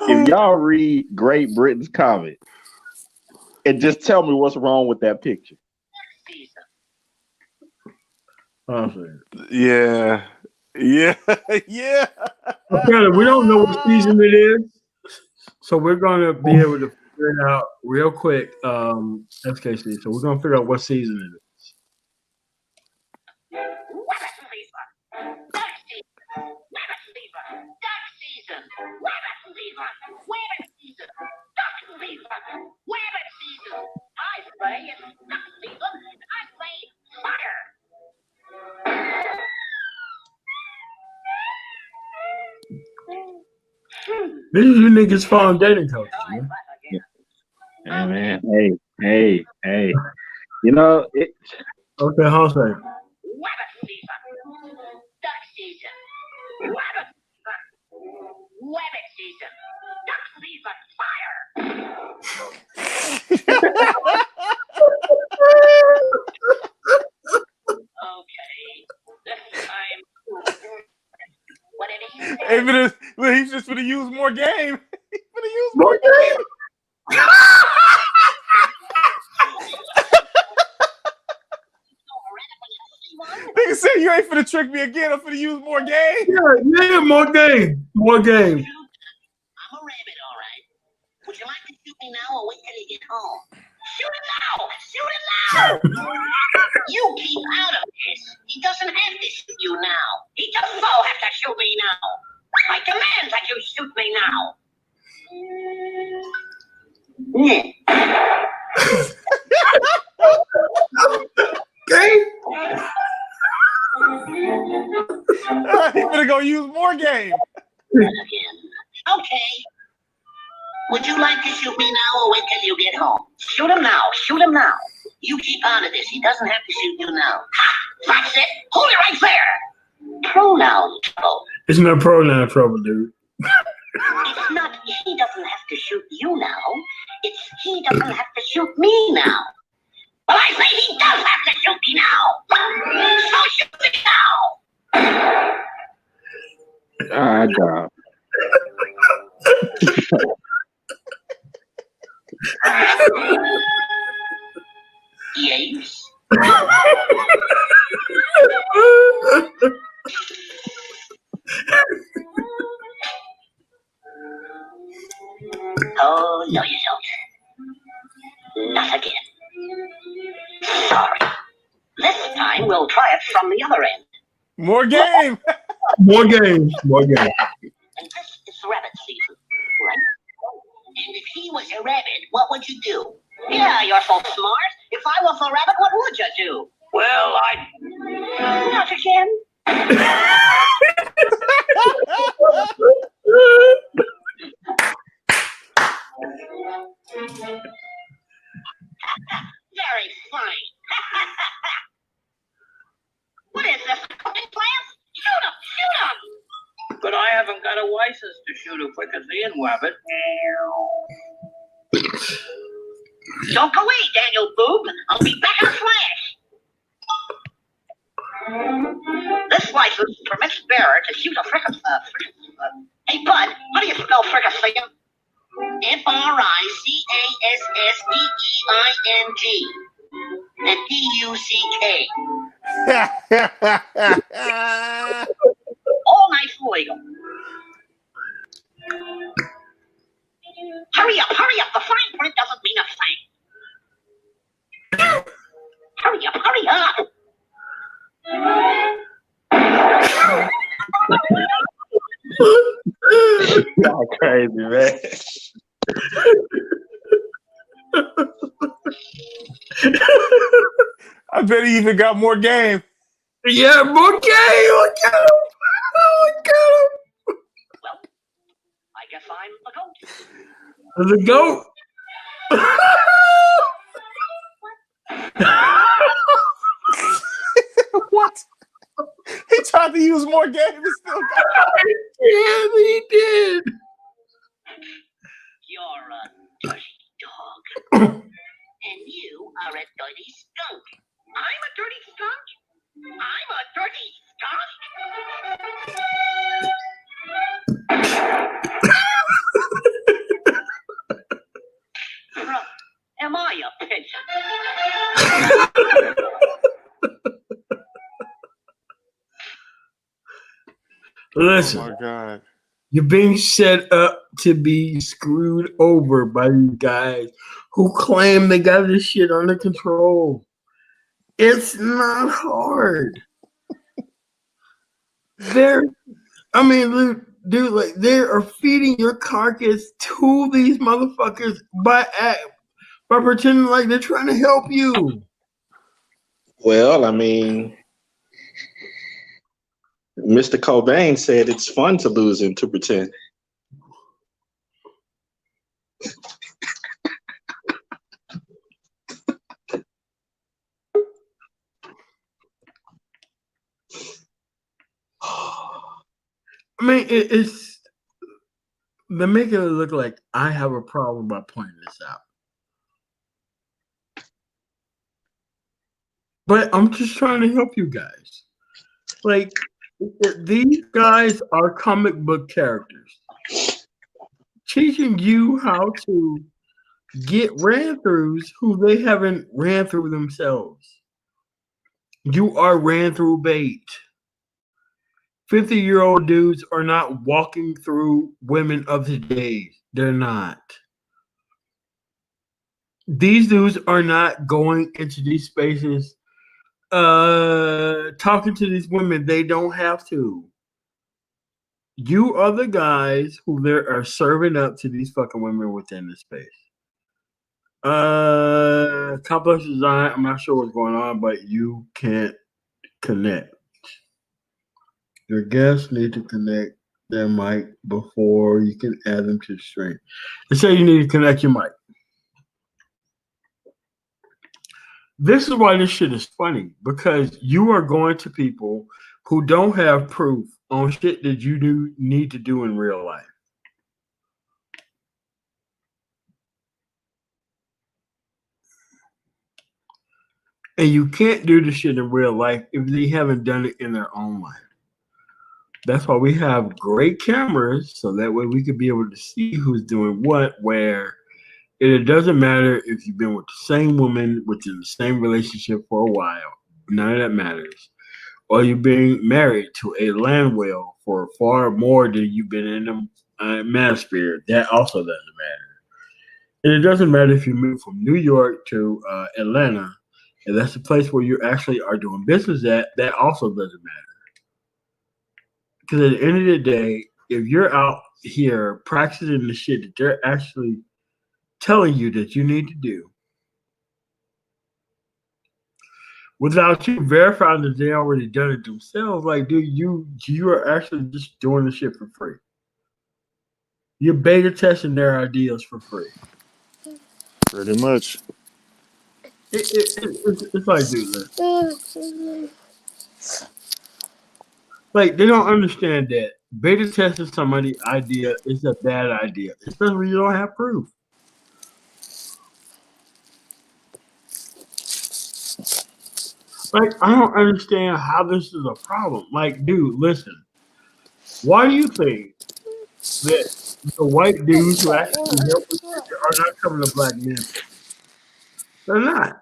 If y'all read Great Britain's comment and just tell me what's wrong with that picture. Yeah. Okay, we don't know what season it is, so we're gonna be able to figure it out real quick. SKC. So we're gonna figure out what season it is. This is you niggas phone dating coaches, man. Hey. You know it. Okay, hold on a second. Hey, he's just gonna use more game. He's gonna use More game. Nigga said you ain't finna trick me again. I'm finna use more game. Yeah, more game. More game. I'm a rabbit, all right. Would you like to shoot me now or wait till you get home? Shoot him now! Shoot him now! You keep out of this. He doesn't have to shoot you now. He doesn't have to shoot me now. I command that you shoot me now. Okay. He's gonna go use more game. Okay. Would you like to shoot me now or wait till you get home? Shoot him now. Shoot him now. You keep out of this. He doesn't have to shoot you now. Ha! That's it. Hold it right there. Pronoun trouble. It's no pronoun trouble, dude. It's not he doesn't have to shoot you now. It's he doesn't have to shoot me now. Well, I say he does have to shoot me now. So shoot me now. God. Yes. Oh, no, you don't. Not again. Sorry. This time we'll try it from the other end. More game. More games. More games. And this is rabbit season, right? And if he was a rabbit, what would you do? Yeah, you're so smart. If I was a rabbit, what would you do? Well, not again. Very fine. What is this, a cooking class? Shoot him! But I haven't got a license to shoot as quick as Ian Wabbit. Don't go away, Daniel Boob. I'll be back in a flash. This license permits bearer to shoot a fricas. Hey, Bud, how do you spell fricassing? Fricassing. and D-U-C-K. All nice and legal. Hurry up, hurry up. The fine print doesn't mean a thing. Hurry up, hurry up. Y'all crazy, man. I bet he even got more game. Yeah, more game. Look at him. Look at him. Well, I guess I'm a goat. The goat. What? He tried to use more game and still got it. Yeah, he did. You're a dirty dog. And you are a dirty skunk. I'm a dirty skunk? I'm a dirty skunk? Am I a pigeon? Listen. Oh my God. You're being set up to be screwed over by these guys who claim they got this shit under control. It's not hard. Dude, like they are feeding your carcass to these motherfuckers by pretending like they're trying to help you. Well, I mean, Mr. Cobain said it's fun to lose and to pretend. I mean, it's they're making it look like I have a problem by pointing this out. But I'm just trying to help you guys. Like, these guys are comic book characters teaching you how to get ran-throughs who they haven't ran through themselves. You are ran through bait. 50-year-old dudes are not walking through women of today. They're not. These dudes are not going into these spaces talking to these women. They don't have to. You are the guys who they are serving up to these fucking women within the space. Complex design, I'm not sure what's going on, but you can't connect. Your guests need to connect their mic before you can add them to the stream. They say you need to connect your mic. This is why this shit is funny, because you are going to people who don't have proof on shit that you do need to do in real life. And you can't do this shit in real life if they haven't done it in their own life. That's why we have great cameras, so that way we could be able to see who's doing what, where. It doesn't matter if you've been with the same woman within the same relationship for a while. None of that matters. Or you're being married to a land whale for far more than you've been in the manosphere. That also doesn't matter. And it doesn't matter if you move from New York to Atlanta, and that's the place where you actually are doing business at. That also doesn't matter. Because at the end of the day, if you're out here practicing the shit that they're actually telling you that you need to do without you verifying that they already done it themselves, like, dude, you are actually just doing the shit for free. You're beta testing their ideas for free. Pretty much. It's like, dude, listen. Like, they don't understand that beta testing somebody's idea is a bad idea, especially when you don't have proof. Like, I don't understand how this is a problem. Like, dude, listen. Why do you think that the white dudes who actually help with this are not coming to black men? They're not.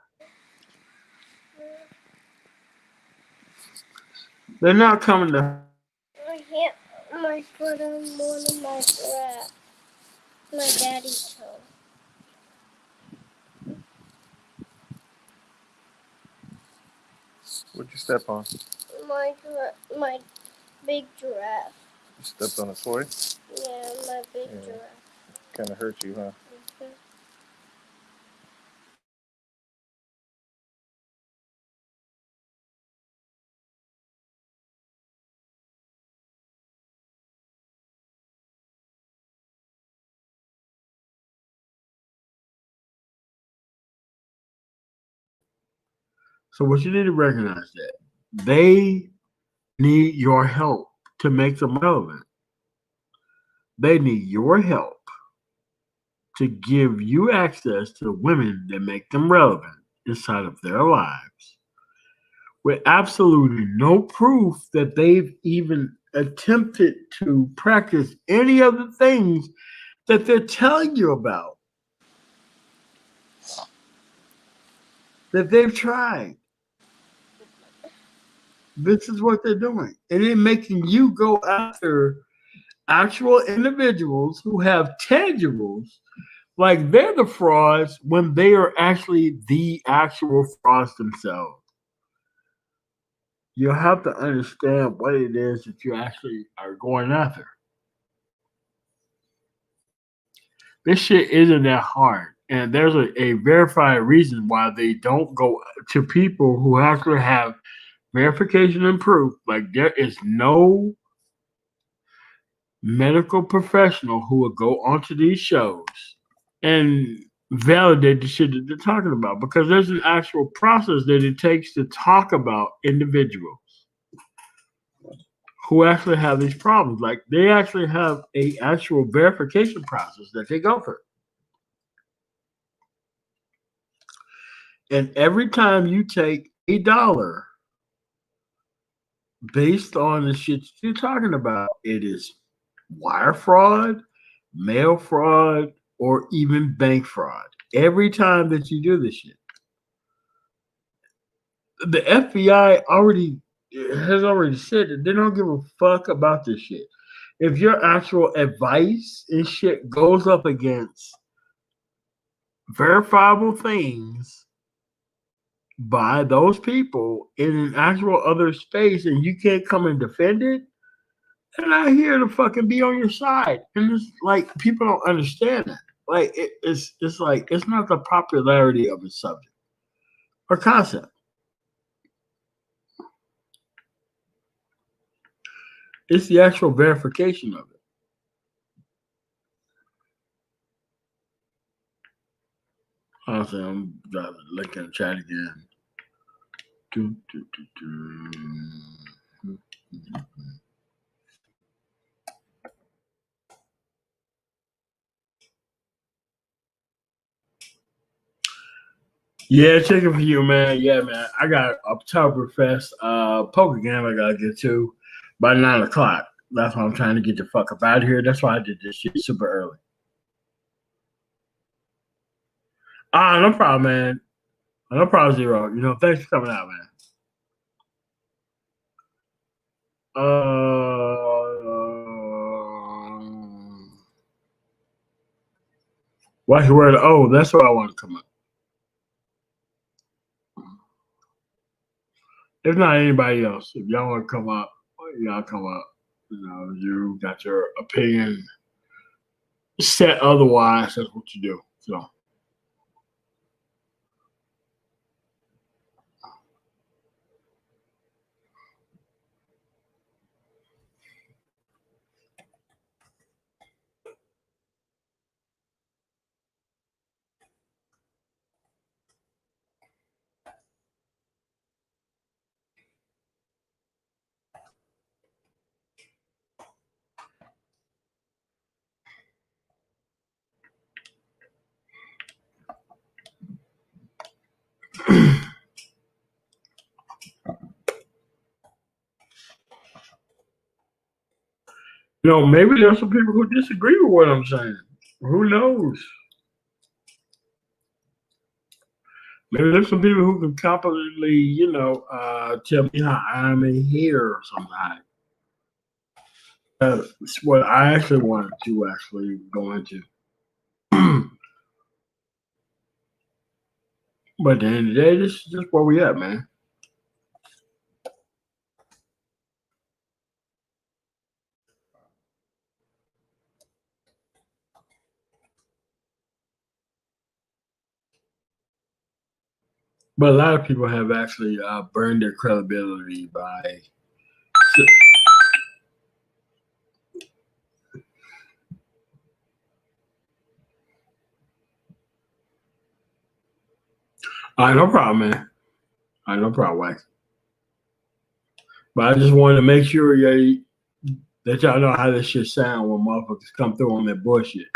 They're not coming to. I hit my foot on one of my straps. My daddy's toe. What'd you step on? My big giraffe. You stepped on a toy? Yeah, my big giraffe. Kind of hurt you, huh? Mm-hmm. So what you need to recognize that they need your help to make them relevant. They need your help to give you access to women that make them relevant inside of their lives with absolutely no proof that they've even attempted to practice any of the things that they're telling you about, that they've tried. This is what they're doing. And they're making you go after actual individuals who have tangibles like they're the frauds when they are actually the actual frauds themselves. You have to understand what it is that you actually are going after. This shit isn't that hard. And there's a verified reason why they don't go to people who actually have verification and proof. Like there is no medical professional who will go onto these shows and validate the shit that they're talking about because there's an actual process that it takes to talk about individuals who actually have these problems. Like they actually have a actual verification process that they go through. And every time you take $1 based on the shit that you're talking about, it is wire fraud, mail fraud, or even bank fraud. Every time that you do this shit. The FBI has already said that they don't give a fuck about this shit. If your actual advice and shit goes up against verifiable things by those people in an actual other space and you can't come and defend it, they're not here to fucking be on your side. And it's like people don't understand that. Like it's like it's not the popularity of a subject or concept. It's the actual verification of it. Honestly, I'm driving link in the chat again. Do, do, do, do. Yeah, checking for you, man. Yeah, man. I got Oktoberfest poker game I gotta get to by 9 o'clock. That's why I'm trying to get the fuck up out of here. That's why I did this shit super early. No problem, man. No problem, Zero. You know, thanks for coming out, man. Why you wear the that's what I want to come up. If not anybody else, if y'all want to come up, y'all come up. You know, you got your opinion set otherwise, that's what you do. So you know, maybe there's some people who disagree with what I'm saying. Who knows? Maybe there's some people who can competently, tell me how I'm a hater or something. That's what I actually wanted to actually go into. But at the end of the day, this is just where we at, man. But a lot of people have actually burned their credibility by. All right, no problem, man. All right, no problem, Wax. But I just wanted to make sure that y'all know how this shit sound when motherfuckers come through on that bullshit.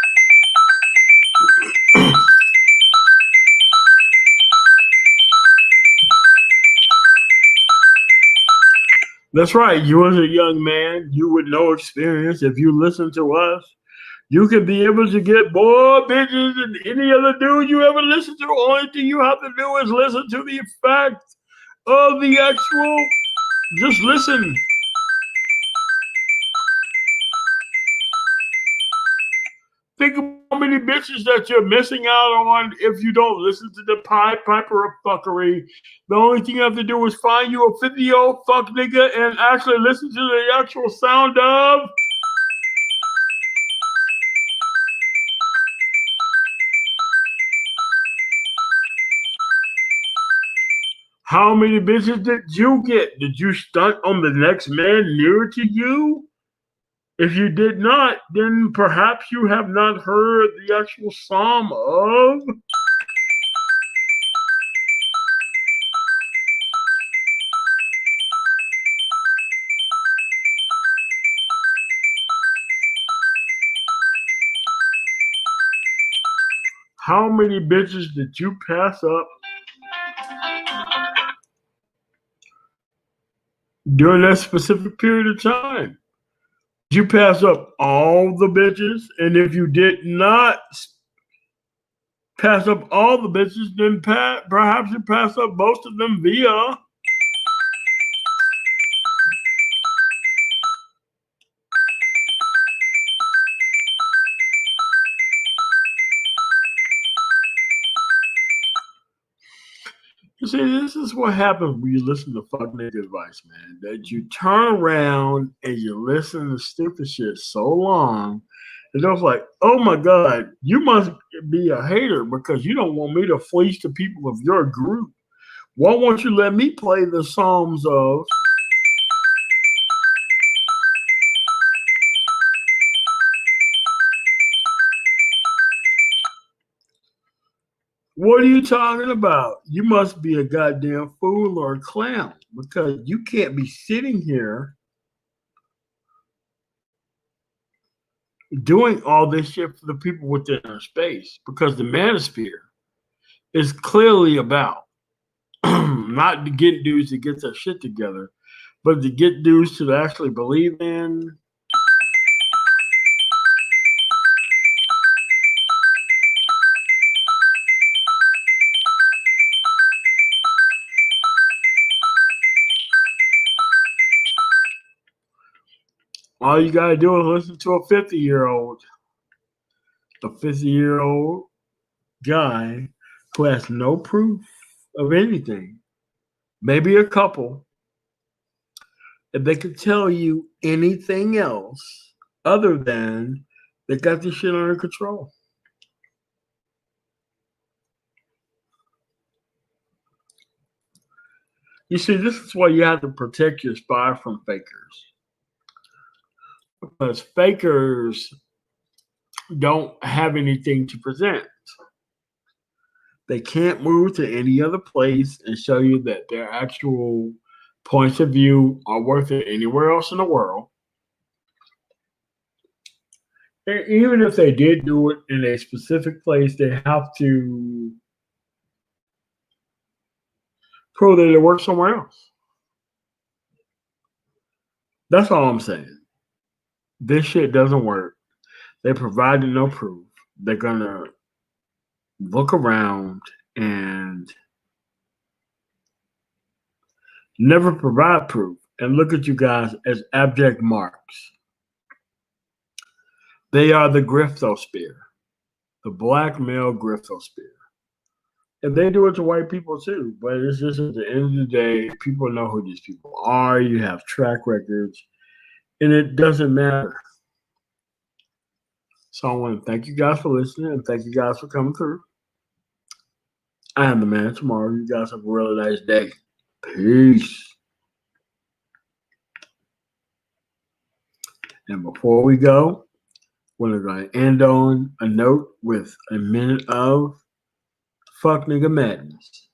That's right. You as a young man, you with no experience, if you listen to us, you can be able to get more bitches than any other dude you ever listen to. Only thing you have to do is listen to the effect of the actual. Just listen. Think of how many bitches that you're missing out on if you don't listen to the Pied Piper of fuckery. The only thing you have to do is find you a 50-year-old fuck nigga and actually listen to the actual sound of. How many bitches did you get? Did you stunt on the next man near to you? If you did not, then perhaps you have not heard the actual psalm of. How many bitches did you pass up during that specific period of time? Did you pass up all the bitches? And if you did not pass up all the bitches, then perhaps you pass up most of them via. You see, this is what happens when you listen to fuck nigga advice, man. That you turn around and you listen to stupid shit so long, and it's like, oh my God, you must be a hater because you don't want me to fleece the people of your group. Why won't you let me play the Psalms of. What are you talking about? You must be a goddamn fool or a clown because you can't be sitting here doing all this shit for the people within our space because the manosphere is clearly about not to get dudes to get their shit together, but to get dudes to actually believe in. All you gotta do is listen to a 50-year-old guy who has no proof of anything, maybe a couple, if they could tell you anything else other than they got this shit under control. You see, this is why you have to protect your spy from fakers. Because fakers don't have anything to present. They can't move to any other place and show you that their actual points of view are worth it anywhere else in the world. And even if they did do it in a specific place, they have to prove that it works somewhere else. That's all I'm saying. This shit doesn't work. They provided no proof. They're gonna look around and never provide proof, and look at you guys as abject marks. They are the griftosphere, the black male griftosphere. And they do it to white people too. But it's just at the end of the day, people know who these people are. You have track records, and it doesn't matter. So I want to thank you guys for listening and thank you guys for coming through. I am the man tomorrow. You guys have a really nice day. Peace. And before we go, we're going to end on a note with a minute of fuck nigga madness.